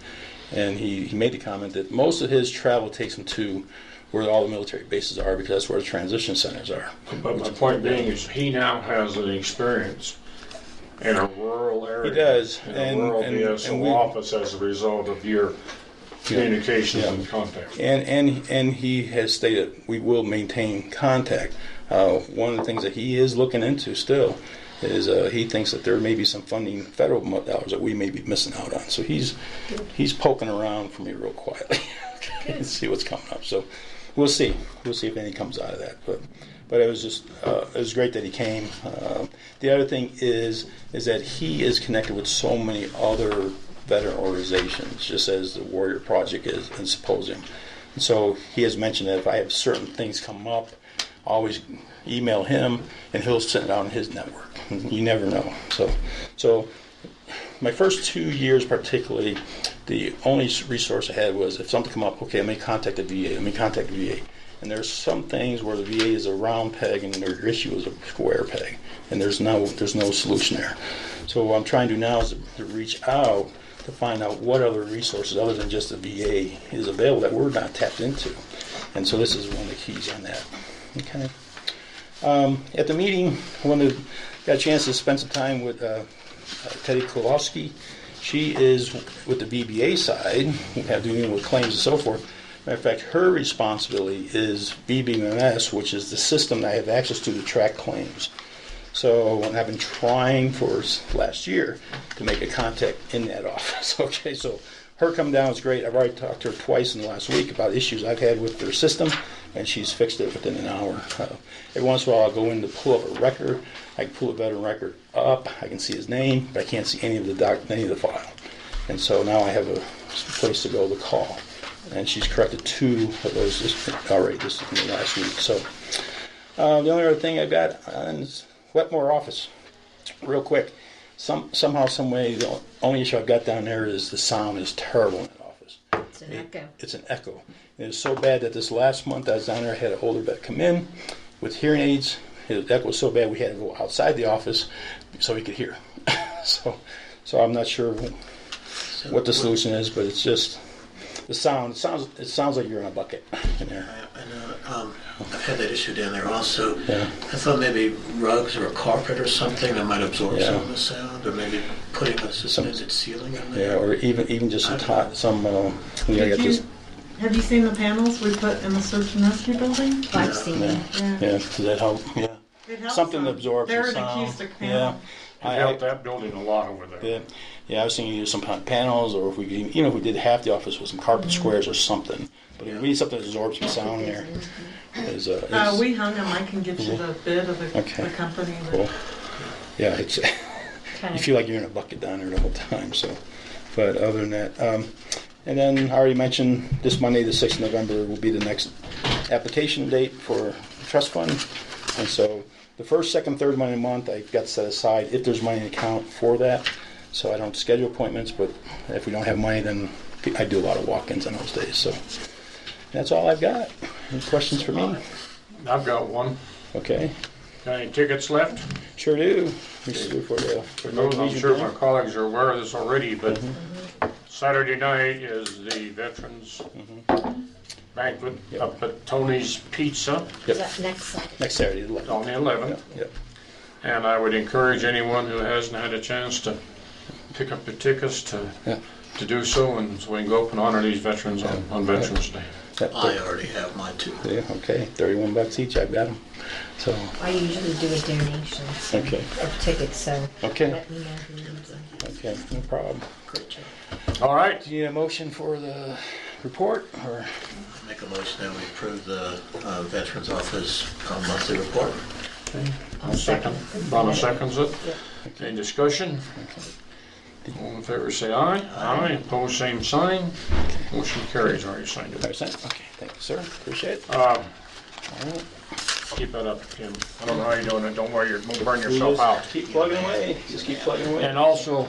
And he made the comment that most of his travel takes him to where all the military bases are, because that's where the transition centers are. But my point being is he now has an experience in a rural area. He does. In a rural DSO office as a result of your communications and contact. And he has stated we will maintain contact. One of the things that he is looking into still is he thinks that there may be some funding, federal dollars, that we may be missing out on. So he's poking around for me real quietly and see what's coming up. So we'll see. We'll see if anything comes out of that. But it was just it was great that he came. The other thing is that he is connected with so many other veteran organizations, just as the Warrior Project is and Symposium. And so he has mentioned that if I have certain things come up, I always email him, and he'll send it out in his network. You never know. So my first 2 years particularly, the only resource I had was if something come up, okay, let me contact the VA. And there's some things where the VA is a round peg and their issue is a square peg, and there's no solution there. So what I'm trying to do now is to reach out to find out what other resources other than just the VA is available that we're not tapped into. And so this is one of the keys on that. Okay. At the meeting, got a chance to spend some time with Teddy Kowalski. She is with the VBA side, dealing with claims and so forth. Matter of fact, her responsibility is VBMS, which is the system that I have access to track claims. So and I've been trying for last year to make a contact in that office. Okay, so her coming down is great. I've already talked to her twice in the last week about issues I've had with their system, and she's fixed it within an hour. Every once in a while I'll go in to pull up a record. I can pull a veteran record up. I can see his name, but I can't see any of the file. And so now I have a place to go to call. And she's corrected 2 of those already this in the last week. So the only other thing I've got is Wetmore office. Real quick, somehow, some way, the only issue I've got down there is the sound is terrible in that office. It's an echo. It's an echo. It was so bad that this last month I was down there, I had an older vet come in with hearing aids. His echo was so bad we had to go outside the office so he could hear. so I'm not sure what the solution is, but it's just the sound. It sounds like you're in a bucket in there. I know. I've had that issue down there also. Yeah. I thought maybe rugs or a carpet or something that might absorb Yeah. some of the sound, or maybe putting a suspended ceiling in Yeah, there. or even just some. Have you seen the panels we put in the search and rescue building? I've seen it. Yeah, does that help? Yeah. It helps Something that some. absorbs They're the an sound. acoustic Yeah. panel. It helped that building a lot over there. Yeah, I was thinking either some kind of panels, or if we could, if we did half the office with some carpet squares or something. But we need something that absorbs some sound there. We hung them. I can get you the bid of the company. Cool. Yeah, it's you feel like you're in a bucket down there the whole time. So, but other than that, and then I already mentioned this Monday, the 6th of November, will be the next application date for the trust fund, and so the first, second, third Monday of the month I've got set aside if there's money in the account for that. So I don't schedule appointments, but if we don't have money, then I do a lot of walk-ins on those days. So that's all I've got. Any questions for me? I've got one. Okay. Got any tickets left? Sure do. For those, I'm sure my colleagues are aware of this already, but Saturday night is the Veterans Banquet up at Tony's Pizza Is that next Saturday? Next Saturday, the 11th. on the 11th. Yep. And I would encourage anyone who hasn't had a chance to pick up their tickets to do so, and so we can go up and honor these veterans on Veterans Day. I already have mine too. Yeah, okay. $31 each. I've got them. So. I usually do a donation of tickets, so Okay. let me know who needs them. Okay, no problem. Great job. All right. Do you need a motion for the report, or? Make a motion that we approve the Veterans Office monthly report. I'll second. Donna seconds it. Any discussion? All in favor say aye. Aye. Opposed, same sign. Motion carries. Already signed it. Okay, thank you, sir. Appreciate it. Keep that up, Kim. I don't know how you're doing it. Don't worry, don't burn yourself out. Keep plugging away. Just keep plugging away. And also,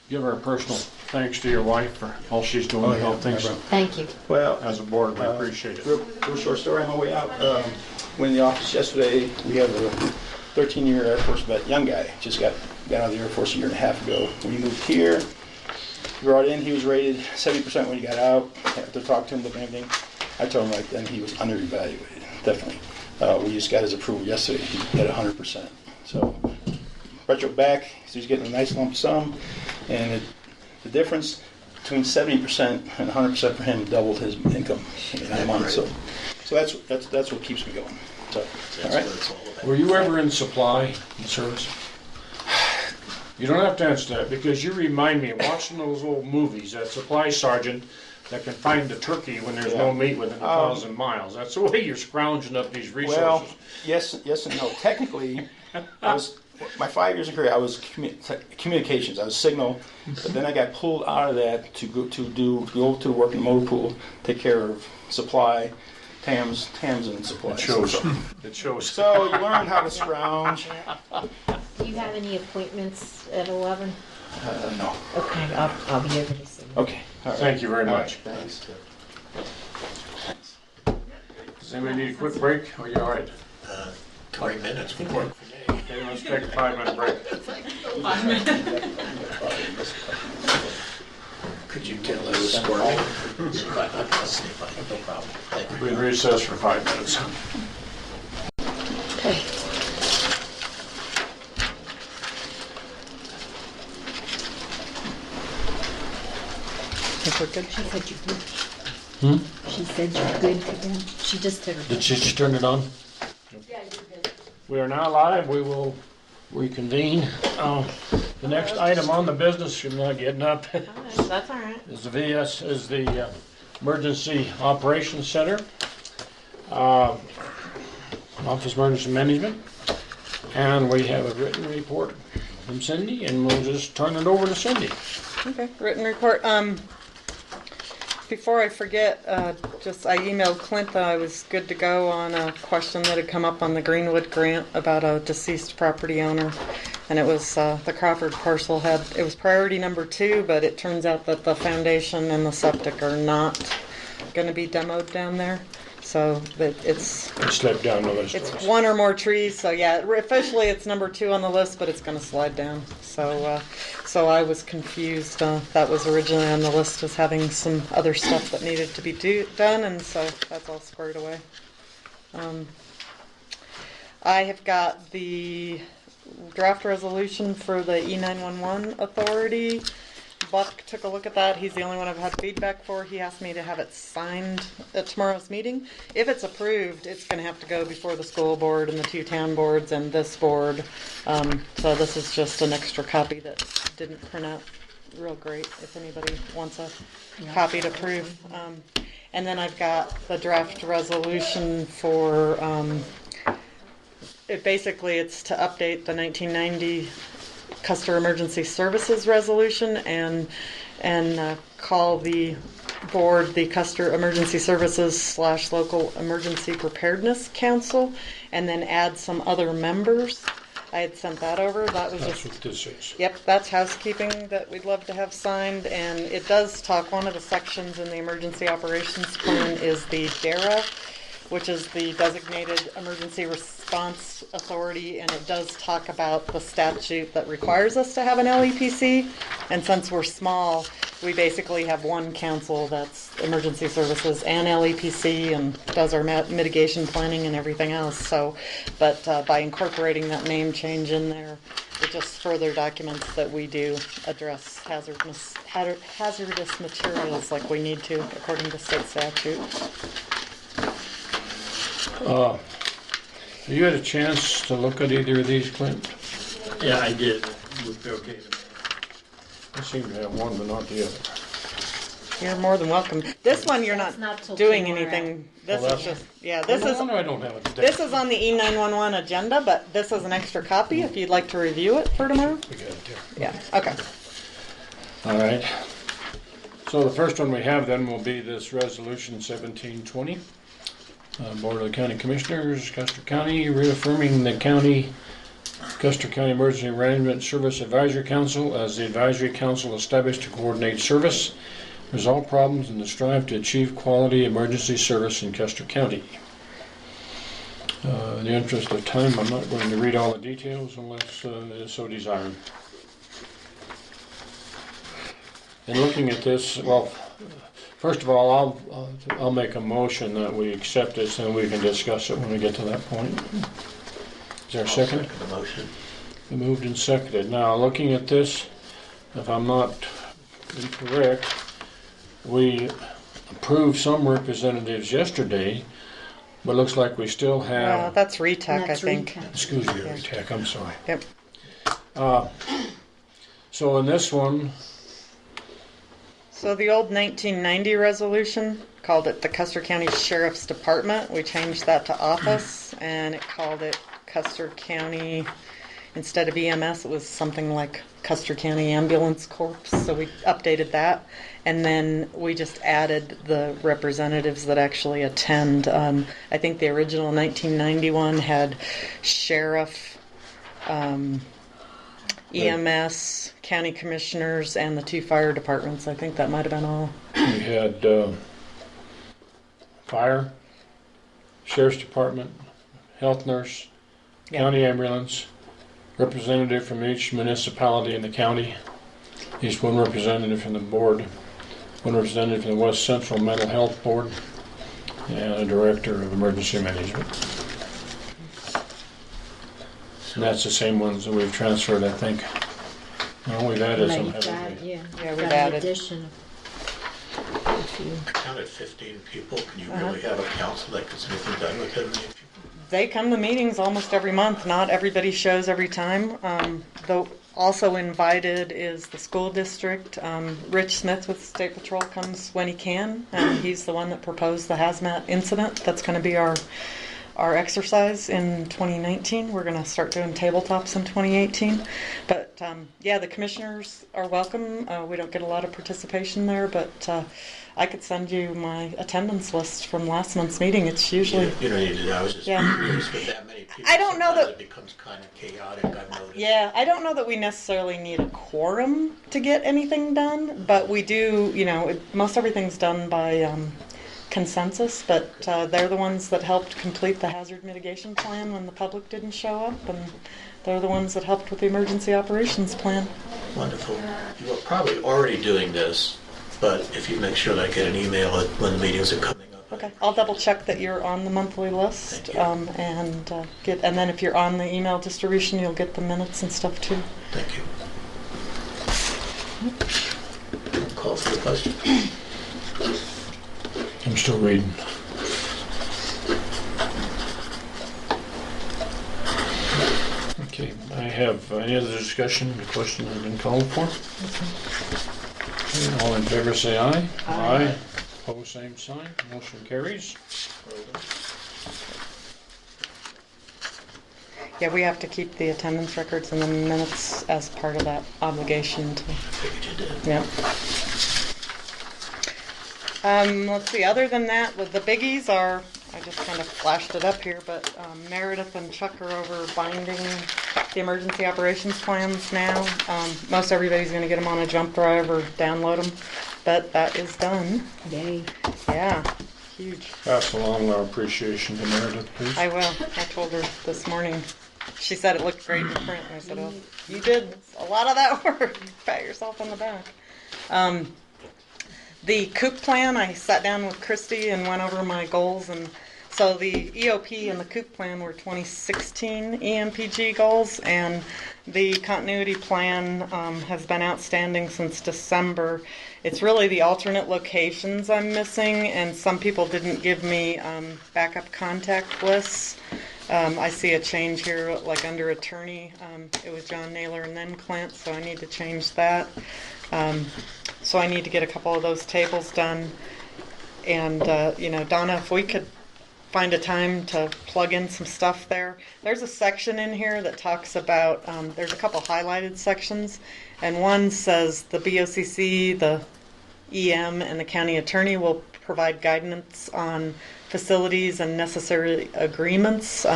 give her a personal thanks to your wife for all she's doing to help things. Thank you. Well, As a board, we appreciate it. real short story on my way out. Went in the office yesterday. We have a 13-year Air Force vet, young guy, just got out of the Air Force a year and a half ago. When he moved here, brought in, he was rated 70% when he got out. After talking to him about everything, I told him right then he was underevaluated, definitely. We just got his approval yesterday. He had 100%. So retro back, so he's getting a nice lump sum, and the difference between 70% and 100% for him doubled his income in a month. So that's what keeps me going. So, all right. Were you ever in supply in service? You don't have to answer that, because you remind me of watching those old movies, that supply sergeant that can find the turkey when there's no meat within 1,000 miles. That's the way you're scrounging up these resources. Well, yes and no. Technically, my 5 years of career, I was communications. I was signal, but then I got pulled out of that to go to work in the motor pool, take care of supply, TAMs and supply. It shows. It shows. So you learn how to scrounge. Do you have any appointments at 11? No. Okay, I'll be over to see you. Okay. All right. Thank you very much. All right, thanks. Does anybody need a quick break? Are you all right? 20 minutes would work for me. Okay, let's take a 5-minute break. Could you tell us squirming? No problem. Thank you. We recess for 5 minutes. Okay. She said you're good. She said you're good to go. She just took her. Did she turn it on? Yeah, you're good. We are now live. We will reconvene. The next item on the business, you're not getting up, That's all right. is the Emergency Operations Center, Office of Emergency Management. And we have a written report from Cindy, and we'll just turn it over to Cindy. Okay, written report. Before I forget, I emailed Clint that I was good to go on a question that had come up on the Greenwood grant about a deceased property owner. And it was the Crawford parcel it was priority number 2, but it turns out that the foundation and the septic are not going to be demoed down there. So that It slipped down the list. it's one or more trees. So yeah, officially it's number 2 on the list, but it's going to slide down. So I was confused. That was originally on the list as having some other stuff that needed to be done, and so that's all squared away. I have got the draft resolution for the E911 authority. Buck took a look at that. He's the only one I've had feedback for. He asked me to have it signed at tomorrow's meeting. If it's approved, it's going to have to go before the school board and the 2 town boards and this board. So this is just an extra copy that didn't print out real great if anybody wants a copy to prove. And then I've got the draft resolution for, it's to update the 1990 Custer Emergency Services Resolution and call the board the Custer Emergency Services / Local Emergency Preparedness Council, and then add some other members. I had sent that over. That's what this is. Yep, that's housekeeping that we'd love to have signed, and it does talk, one of the sections in the Emergency Operations Plan is the DERA, which is the Designated Emergency Response Authority, and it does talk about the statute that requires us to have an LEPC. And since we're small, we basically have one council that's emergency services and LEPC and does our mitigation planning and everything else. So, but by incorporating that name change in there, it just further documents that we do address hazardous materials like we need to according to state statute. You had a chance to look at either of these, Clint? Yeah, I did. Looked okay to me. I seem to have one, but not the other. You're more than welcome. This one you're not not till doing tomorrow. anything. This Well, is just this No is wonder I don't have it today. this is on the E911 agenda, but this is an extra copy if you'd like to review it for tomorrow. We got it there. Yeah. Okay. All right. So the first one we have then will be this resolution 1720. Board of the County Commissioners, Custer County, reaffirming the Custer County Emergency Management Service Advisory Council as the advisory council established to coordinate service, resolve problems, and to strive to achieve quality emergency service in Custer County. In the interest of time, I'm not going to read all the details unless so desired. In looking at this, well, first of all, I'll make a motion that we accept this, and we can discuss it when we get to that point. Is there a second? Second the motion. Moved and seconded. Now, looking at this, if I'm not incorrect, we approved some representatives yesterday, but it looks like we still have. That's RETAC, I That's think. RETAC. Excuse me, Tech. I'm sorry. Yep. So in this one, So the old 1990 resolution called it the Custer County Sheriff's Department. We changed that to office, and it called it Custer County. Instead of EMS, it was something like Custer County Ambulance Corps. So we updated that, and then we just added the representatives that actually attend. I think the original 1991 had sheriff, EMS, county commissioners, and the 2 fire departments. I think that might have been all. we had fire, sheriff's department, health nurse, Yeah. county ambulance, representative from each municipality in the county, at least one representative from the board, one representative from the West Central Mental Health Board, and a director of emergency management. And that's the same ones that we've transferred, I think. No, we've added some, Like haven't that, we? yeah. Yeah, we've Got an added. addition of a few. I counted 15 people. Can you really have a council that gets anything done with that many people? They come to meetings almost every month. Not everybody shows every time. Though also invited is the school district. Rich Smith with State Patrol comes when he can, and he's the one that proposed the hazmat incident. That's going to be our exercise in 2019. We're going to start doing tabletops in 2018. But yeah, the commissioners are welcome. We don't get a lot of participation there, but I could send you my attendance list from last month's meeting. It's usually... You don't need to do that. I was just curious with that many people. I don't know sometimes that... it becomes kind of chaotic, I've noticed. Yeah, I don't know that we necessarily need a quorum to get anything done, but we do, most everything's done by consensus, but they're the ones that helped complete the hazard mitigation plan when the public didn't show up, and they're the ones that helped with the emergency operations plan. Wonderful. You are probably already doing this, but if you make sure that I get an email when the meetings are coming up. Okay, I'll double check that you're on the monthly list, and then if you're on the email distribution, you'll get the minutes and stuff too. Thank you. Call for the question. I'm still reading. Okay, I have any other discussion? The question has been called for. Okay, all in favor say aye. Aye. Opposed, same sign. Motion carries. Yeah, we have to keep the attendance records and the minutes as part of that obligation to. Yeah. Let's see, other than that, with the biggies are, I just kind of flashed it up here, but Meredith and Chuck are over binding the emergency operations plans now. Most everybody's going to get them on a jump drive or download them, but that is done. Yay. Yeah, huge. Pass along our appreciation to Meredith, please. I will. I told her this morning. She said it looked great in print. And I said, oh, you did a lot of that work. Pat yourself on the back. The COOP plan, I sat down with Christy and went over my goals, and so the EOP and the COOP plan were 2016 EMPG goals, and the continuity plan has been outstanding since December. It's really the alternate locations I'm missing, and some people didn't give me backup contact lists. I see a change here, like under attorney. It was John Naylor and then Clint, so I need to change that. So I need to get a couple of those tables done. And, Donna, if we could find a time to plug in some stuff there. There's a section in here that talks about, there's a couple highlighted sections, and one says the BOCC, the EM, and the county attorney will provide guidance on facilities and necessary agreements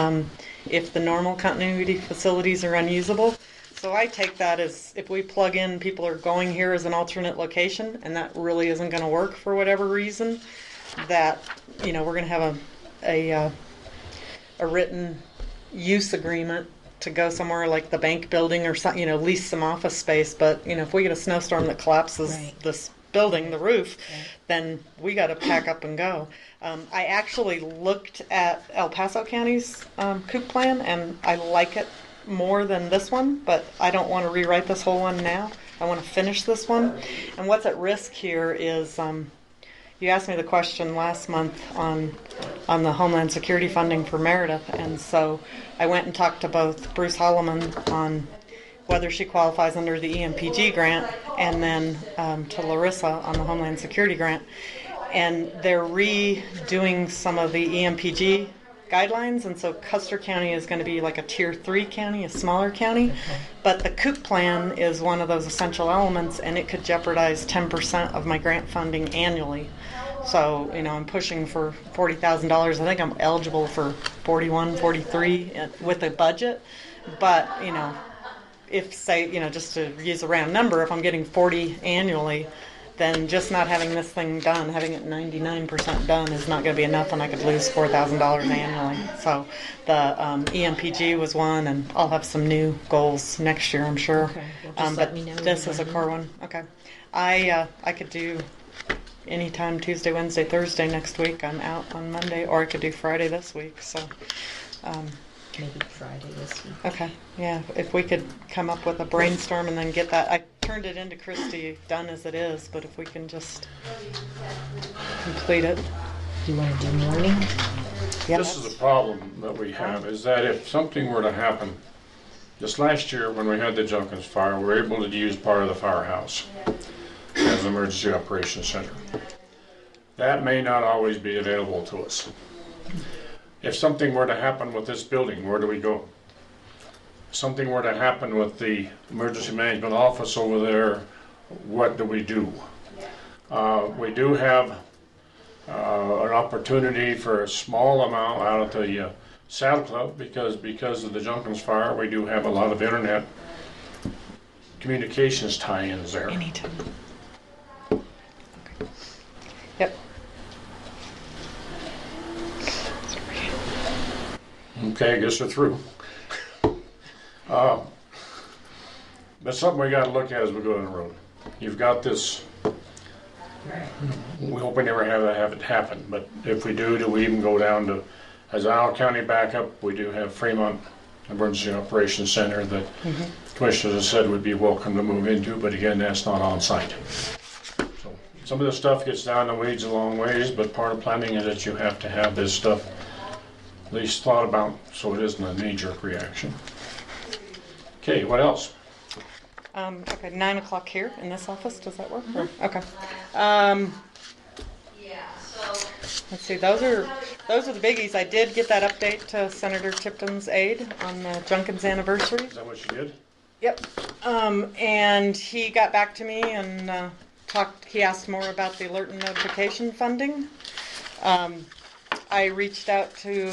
if the normal continuity facilities are unusable. So I take that as if we plug in people are going here as an alternate location and that really isn't going to work for whatever reason, that we're going to have a written use agreement to go somewhere like the bank building or something, lease some office space. But if we get a snowstorm that collapses this building, the roof, then we got to pack up and go. I actually looked at El Paso County's COOP plan, and I like it more than this one, but I don't want to rewrite this whole one now. I want to finish this one. And what's at risk here is, you asked me the question last month on the Homeland Security funding for Meredith, and so I went and talked to both Bruce Holloman on whether she qualifies under the EMPG grant, and then to Larissa on the Homeland Security grant. And they're redoing some of the EMPG guidelines, and so Custer County is going to be like a tier 3 county, a smaller county. But the COOP plan is one of those essential elements, and it could jeopardize 10% of my grant funding annually. So, I'm pushing for $40,000. I think I'm eligible for 41, 43 with a budget. But, if, say, just to use a round number, if I'm getting 40 annually, then just not having this thing done, having it 99% done, is not going to be enough, and I could lose $4,000 annually. So the EMPG was one, and I'll have some new goals next year, I'm sure. Okay. Just let me know this is a core one. Okay. I could do anytime Tuesday, Wednesday, Thursday next week. I'm out on Monday, or I could do Friday this week. So. Maybe Friday this week. Okay, yeah, if we could come up with a brainstorm and then get that. I turned it into Christy, done as it is, but if we can just complete it. Do you want to do morning? This is a problem that we have, is that if something were to happen, this last year when we had the Junkins fire, we were able to use part of the firehouse as an emergency operations center. That may not always be available to us. If something were to happen with this building, where do we go? If something were to happen with the emergency management office over there, what do we do? We do have an opportunity for a small amount out at the Saddle Club because of the Junkins fire. We do have a lot of internet communications tie-ins there. Anytime. Okay. Yep. Okay, I guess we're through. That's something we got to look at as we go down the road. You've got this. We hope we never have it happen, but if we do we even go down to, as Isle County backup, we do have Fremont Emergency Operations Center that commissioners have said would be welcome to move into, but again, that's not on site. So some of this stuff gets down the weeds a long ways, but part of planning is that you have to have this stuff at least thought about so it isn't a knee-jerk reaction. Okay, what else? Okay, 9 o'clock here in this office. Does that work? Okay. Let's see. Those are the biggies. I did get that update to Senator Tipton's aide on the Junkins anniversary. Is that what you did? Yep. And he got back to me and talked. He asked more about the alert and notification funding. I reached out to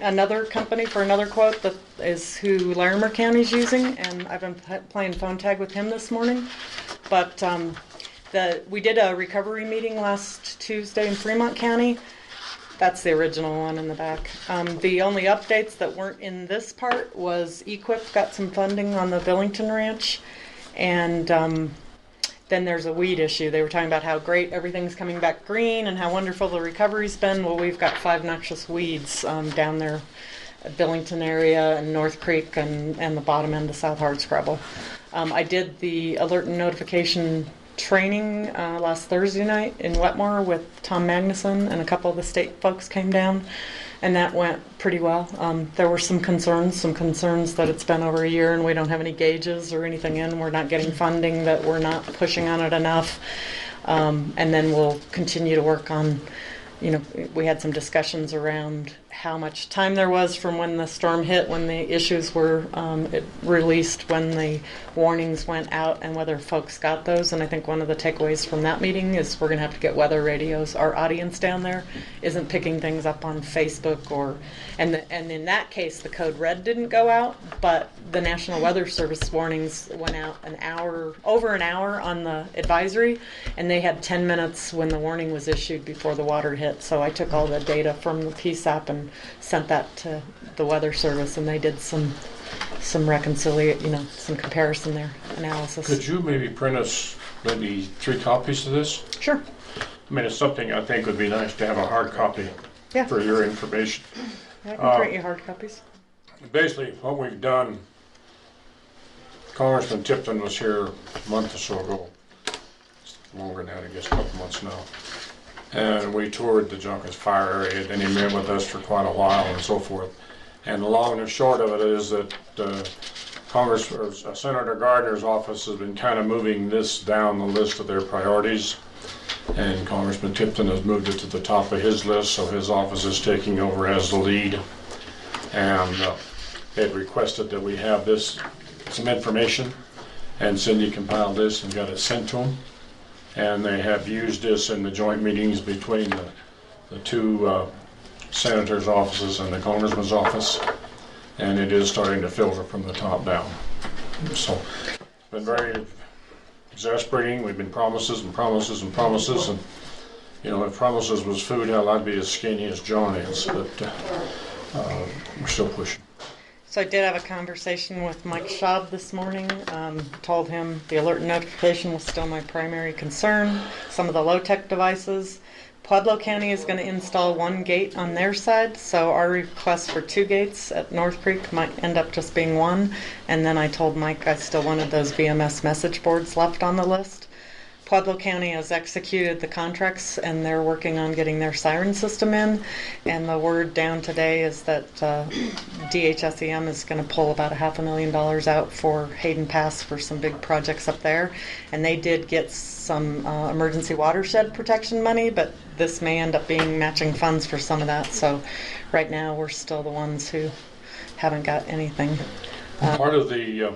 another company for another quote that is who Larimer County's using, and I've been playing phone tag with him this morning. But we did a recovery meeting last Tuesday in Fremont County. That's the original one in the back. The only updates that weren't in this part was EQIP got some funding on the Billington Ranch, and then there's a weed issue. They were talking about how great everything's coming back green and how wonderful the recovery's been. Well, we've got 5 noxious weeds down there at Billington area and North Creek and the bottom end of South Hardscrabble. I did the alert and notification training last Thursday night in Wetmore with Tom Magnuson, and a couple of the state folks came down, and that went pretty well. There were some concerns that it's been over a year and we don't have any gauges or anything in. We're not getting funding, that we're not pushing on it enough. And then we'll continue to work on, we had some discussions around how much time there was from when the storm hit, when the issues were released, when the warnings went out, and whether folks got those. And I think one of the takeaways from that meeting is we're going to have to get weather radios. Our audience down there isn't picking things up on Facebook and in that case the code red didn't go out, but the National Weather Service warnings went out over an hour on the advisory, and they had 10 minutes when the warning was issued before the water hit. So I took all the data from the PSAP and sent that to the Weather Service, and they did some reconciliation, some comparison there, analysis. Could you maybe print us maybe 3 copies of this? Sure. I mean, it's something I think would be nice to have a hard copy for your information. Yeah, I can print you hard copies. Basically, what we've done, Congressman Tipton was here a month or so ago. It's longer than that, I guess, a couple months now. And we toured the Junkins fire area, and he met with us for quite a while and so forth. And the long and short of it is that Senator Gardner's office has been kind of moving this down the list of their priorities. And Congressman Tipton has moved it to the top of his list, so his office is taking over as the lead. And they had requested that we have some information, and Cindy compiled this and got it sent to them. And they have used this in the joint meetings between the 2 senators' offices and the congressman's office, and it is starting to filter from the top down. So it's been very exasperating. We've been promises and promises and promises, and if promises was food, hell, I'd be as skinny as John is, but we're still pushing. So I did have a conversation with Mike Schaub this morning. Told him the alert and notification was still my primary concern. Some of the low-tech devices. Pueblo County is going to install 1 gate on their side, so our request for 2 gates at North Creek might end up just being 1. And then I told Mike I still wanted those VMS message boards left on the list. Pueblo County has executed the contracts and they're working on getting their siren system in. And the word down today is that DHSEM is going to pull about $500,000 out for Hayden Pass for some big projects up there. And they did get some emergency watershed protection money, but this may end up being matching funds for some of that. So right now we're still the ones who haven't got anything. Part of the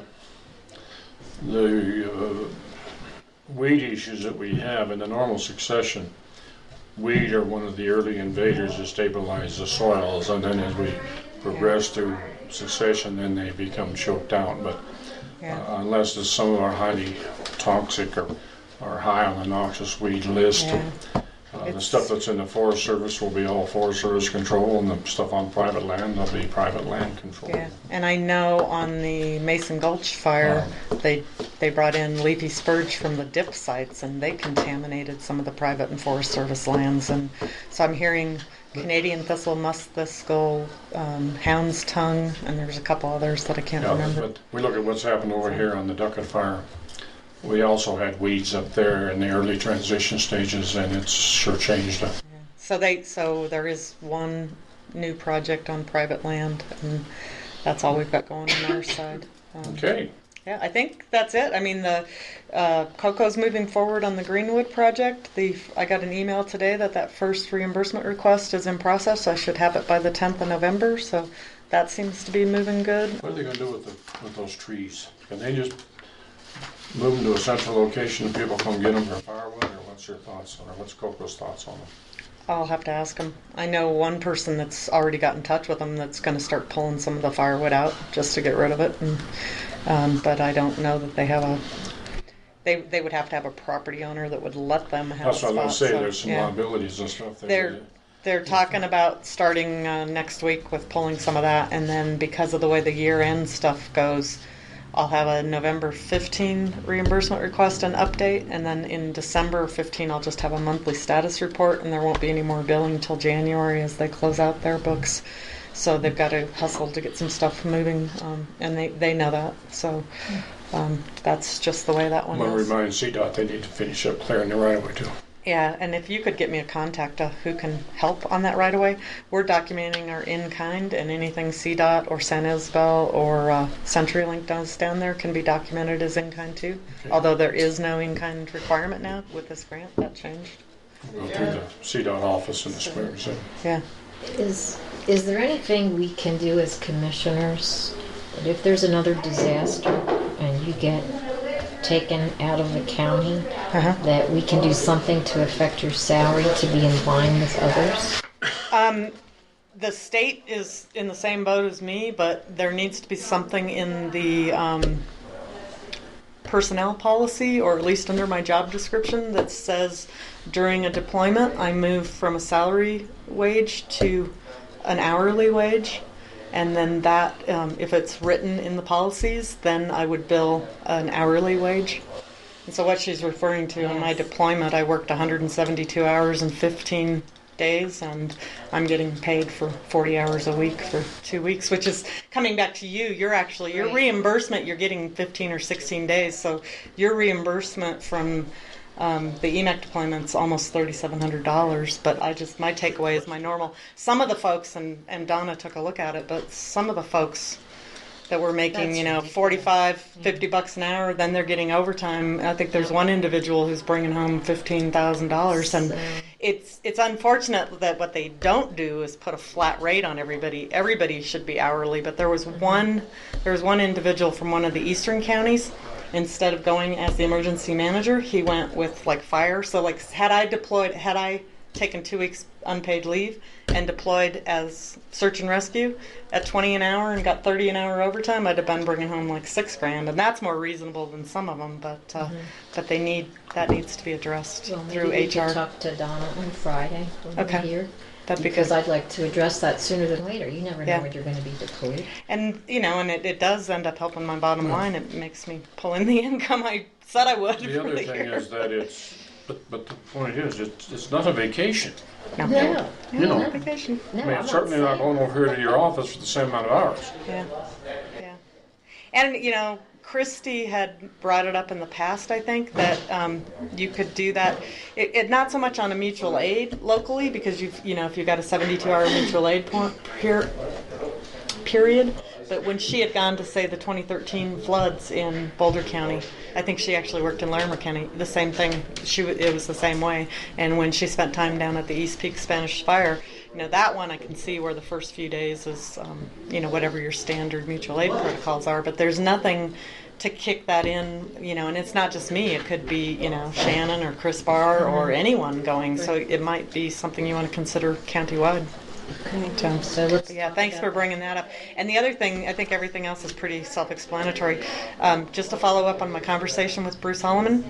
weed issues that we have in the normal succession, weed are one of the early invaders to stabilize the soils, and then as we progress through succession, then they become choked out. But unless some of our highly toxic or high on the noxious weed list, the stuff that's in the Forest Service will be all Forest Service control, and the stuff on private land will be private land control. Yeah, and I know on the Mason Gulch fire, they brought in leafy spurge from the dip sites, and they contaminated some of the private and Forest Service lands. And so I'm hearing Canadian thistle, musk thistle, hound's tongue, and there's a couple others that I can't remember. But we look at what's happened over here on the Duckett fire. We also had weeds up there in the early transition stages, and it's sure changed it. So there is one new project on private land, and that's all we've got going on our side. Okay. Yeah, I think that's it. I mean, the Coco's moving forward on the Greenwood project. I got an email today that first reimbursement request is in process. I should have it by the 10th of November, so that seems to be moving good. What are they going to do with those trees? Can they just move them to a central location and people come get them for firewood, or what's your thoughts on it? What's Coco's thoughts on them? I'll have to ask them. I know one person that's already got in touch with them that's going to start pulling some of the firewood out just to get rid of it. And, but I don't know that they have they would have to have a property owner that would let them have That's a spot. what I was going to say. So, There's some liabilities and stuff there. They're talking about starting next week with pulling some of that, and then because of the way the year-end stuff goes, I'll have a November 15 reimbursement request and update, and then in December 15 I'll just have a monthly status report, and there won't be any more billing until January as they close out their books. So they've got to hustle to get some stuff moving, and they know that. So that's just the way that one I'm going is. to remind CDOT they need to finish up clearing the right of way too. Yeah, and if you could get me a contact who can help on that right away, we're documenting our in-kind, and anything CDOT or San Isabel or CenturyLink does down there can be documented as in-kind too. Okay. Although there is no in-kind requirement now with this grant, that changed. We'll go through the CDOT office in the spring. So. Yeah. Is there anything we can do as commissioners if there's another disaster and you get taken out of the county, that we can do something to affect your salary to be in line with others? The state is in the same boat as me, but there needs to be something in the personnel policy, or at least under my job description, that says during a deployment I move from a salary wage to an hourly wage. And then that, if it's written in the policies, then I would bill an hourly wage. And so what she's referring to, in my deployment, I worked 172 hours in 15 days, and I'm getting paid for 40 hours a week for 2 weeks, which is coming back to you. Your reimbursement, you're getting 15 or 16 days. So your reimbursement from the EMAC deployment's almost $3,700, but my takeaway is my normal. Some of the folks, and Donna took a look at it, but some of the folks that were making, $45, $50 an hour, then they're getting overtime. I think there's one individual who's bringing home $15,000, and it's unfortunate that what they don't do is put a flat rate on everybody. Everybody should be hourly, but there was one individual from one of the eastern counties. Instead of going as the emergency manager, he went with fire. So had I taken 2 weeks unpaid leave and deployed as search and rescue at 20 an hour and got 30 an hour overtime, I'd have been bringing home $6,000, and that's more reasonable than some of them. But that needs to be addressed through maybe HR. We could talk to Donna on Friday when we're here. Because I'd like to address that sooner than later. You never know when you're going to be deployed. And, and it does end up helping my bottom line. It makes me pull in the income I said I would. The other thing is that but the point is, it's not a vacation. No. Not vacation. No, I mean, it's certainly not going over here to your office for the same amount of hours. Yeah. And, Christy had brought it up in the past, I think, that you could do that. It not so much on a mutual aid locally, because if you've got a 72-hour mutual aid period. But when she had gone to, say, the 2013 floods in Boulder County, I think she actually worked in Larimer County, the same thing. It was the same way. And when she spent time down at the East Peak Spanish Fire, that one I can see where the first few days is, whatever your standard mutual aid protocols are. But there's nothing to kick that in, and it's not just me. It could be, Shannon or Chris Barr or anyone going. So it might be something you want to consider countywide. Thanks for bringing that up. And the other thing, I think everything else is pretty self-explanatory. Just to follow up on my conversation with Bruce Holloman,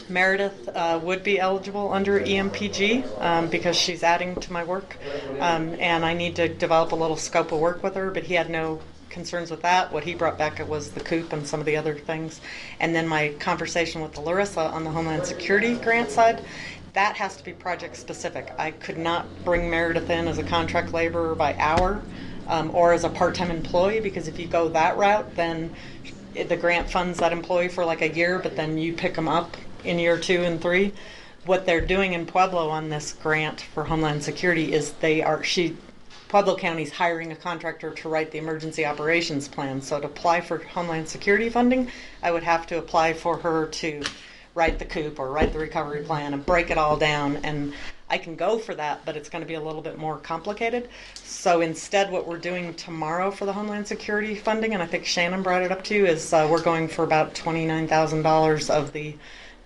Meredith would be eligible under EMPG because she's adding to my work, and I need to develop a little scope of work with her, but he had no concerns with that. What he brought back was the COOP and some of the other things. And then my conversation with Larissa on the Homeland Security grant side, that has to be project specific. I could not bring Meredith in as a contract laborer by hour or as a part-time employee, because if you go that route, then the grant funds that employee for like a year, but then you pick them up in year 2 and 3. What they're doing in Pueblo on this grant for Homeland Security is Pueblo County's hiring a contractor to write the emergency operations plan. So to apply for Homeland Security funding, I would have to apply for her to write the COOP or write the recovery plan and break it all down. And I can go for that, but it's going to be a little bit more complicated. So instead, what we're doing tomorrow for the Homeland Security funding, and I think Shannon brought it up too, is we're going for about $29,000 of the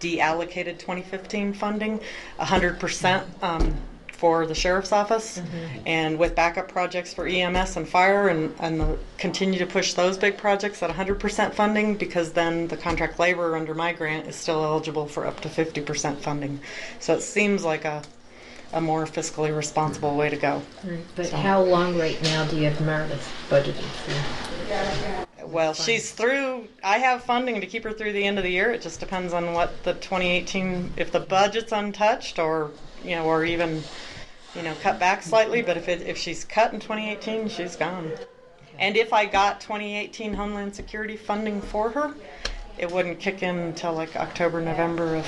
deallocated 2015 funding, 100% for the sheriff's office, and with backup projects for EMS and fire, and continue to push those big projects at 100% funding, because then the contract laborer under my grant is still eligible for up to 50% funding. So it seems like a more fiscally responsible way to go. But how long right now do you have Meredith budgeted for? Well, she's through. I have funding to keep her through the end of the year. It just depends on what the 2018, if the budget's untouched, or even cut back slightly. But if she's cut in 2018, she's gone. And if I got 2018 Homeland Security funding for her, it wouldn't kick in until like October, November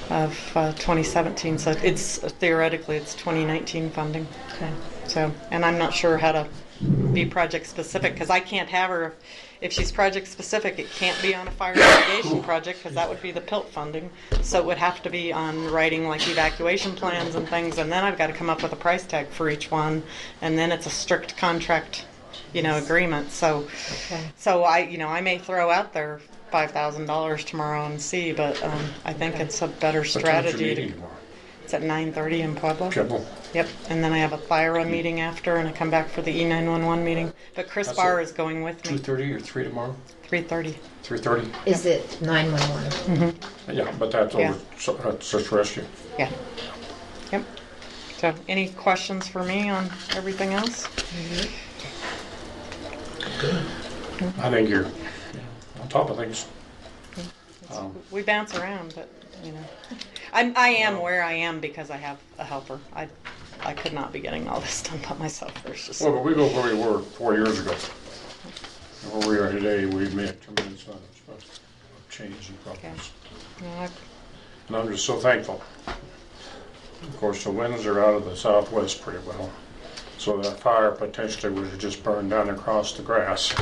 of 2017. So theoretically it's 2019 funding. Okay. So, and I'm not sure how to be project specific, because I can't have her. If she's project specific, it can't be on a fire mitigation project, because that would be the PILT funding. So it would have to be on writing like evacuation plans and things, and then I've got to come up with a price tag for each one, and then it's a strict contract, agreement. So, I may throw out there $5,000 tomorrow and see, but I think it's a better strategy. It's at 9:30 in Pueblo. Yep, and then I have a FIRA meeting after, and I come back for the E911 meeting. But Chris Barr is going with me. 2:30 or 3 tomorrow? 3:30. 3:30? Is it 911? Yeah, but that's over. So that's just rescue. Yeah. Yep. So, any questions for me on everything else? I think you're on top of things. We bounce around, but I am where I am because I have a helper. I could not be getting all this done by myself. There's just Well, but we go where we were 4 years ago. And where we are today, we've made a tremendous amount of change and progress. Okay. And I'm just so thankful. Of course, the winds are out of the southwest pretty well. So that fire potentially would have just burned down across the grass.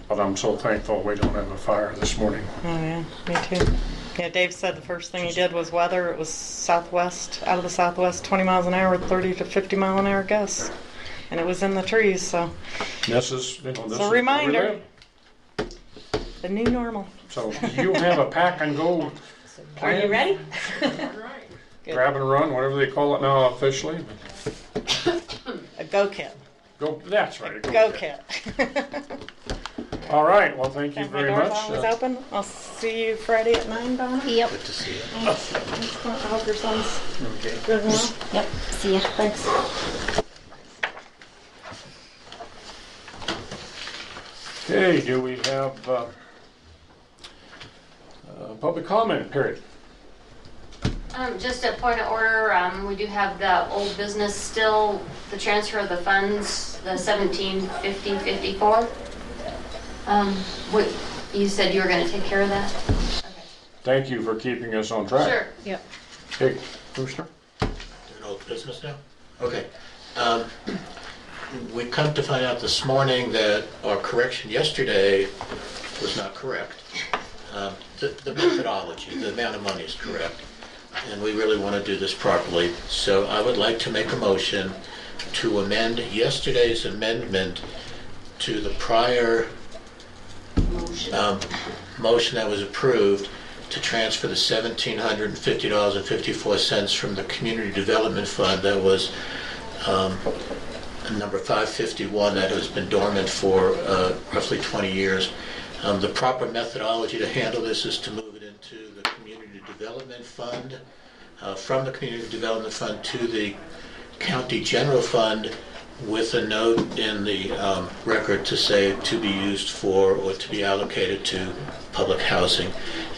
But I'm so thankful we don't have a fire this morning. Oh yeah, me too. Yeah, Dave said the first thing he did was weather. It was southwest, out of the southwest, 20 miles an hour with 30 to 50 mile an hour gusts. And it was in the trees, so. This is, this it's a reminder. The new normal. So you have a pack and go plan. Are you ready? Grab and run, whatever they call it now officially. A go kit. That's right. Go kit. All right. Well, thank you very much. My door's always open. I'll see you Friday at 9, Donna. Yep. Good to see you. Thanks. I hope your son's Okay. good tomorrow. Yep. See ya. Thanks. Okay. Do we have public comment period? Just a point of order, we do have the old business still, the transfer of the funds, the 175054. What, you said you were gonna take care of that? Thank you for keeping us on track. Sure. Yep. Okay, Brewster? Doing old business now? Okay. We come to find out this morning that our correction yesterday was not correct. The methodology, the amount of money is correct. And we really want to do this properly. So I would like to make a motion to amend yesterday's amendment to the prior motion that was approved to transfer the $1,750.54 from the Community Development Fund that was number 551 that has been dormant for roughly 20 years. The proper methodology to handle this is to move it into the Community Development Fund, from the Community Development Fund to the County General Fund, with a note in the record to say to be used for or to be allocated to public housing.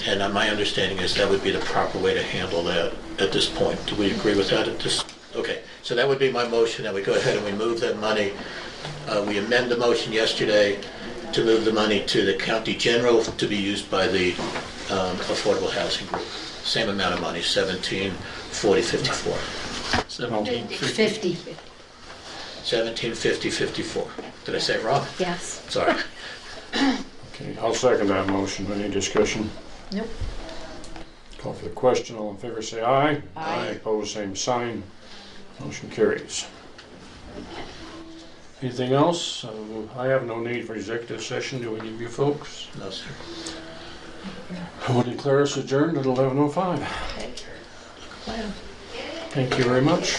And my understanding is that would be the proper way to handle that at this point. Do we agree with that at this? Okay, so that would be my motion, that we go ahead and we move that money. We amend the motion yesterday to move the money to the County General to be used by the Affordable Housing Group. Same amount of money, $1740.54. 50. 1750.54. Did I say it wrong? Yes. Sorry. Okay, I'll second that motion. Any discussion? Nope. Call for the question. All in favor say aye. Aye. Opposed, same sign. Motion carries. Anything else? I have no need for executive session. Do any of you folks? No, sir. I will declare us adjourned at 11:05. Thank you very much.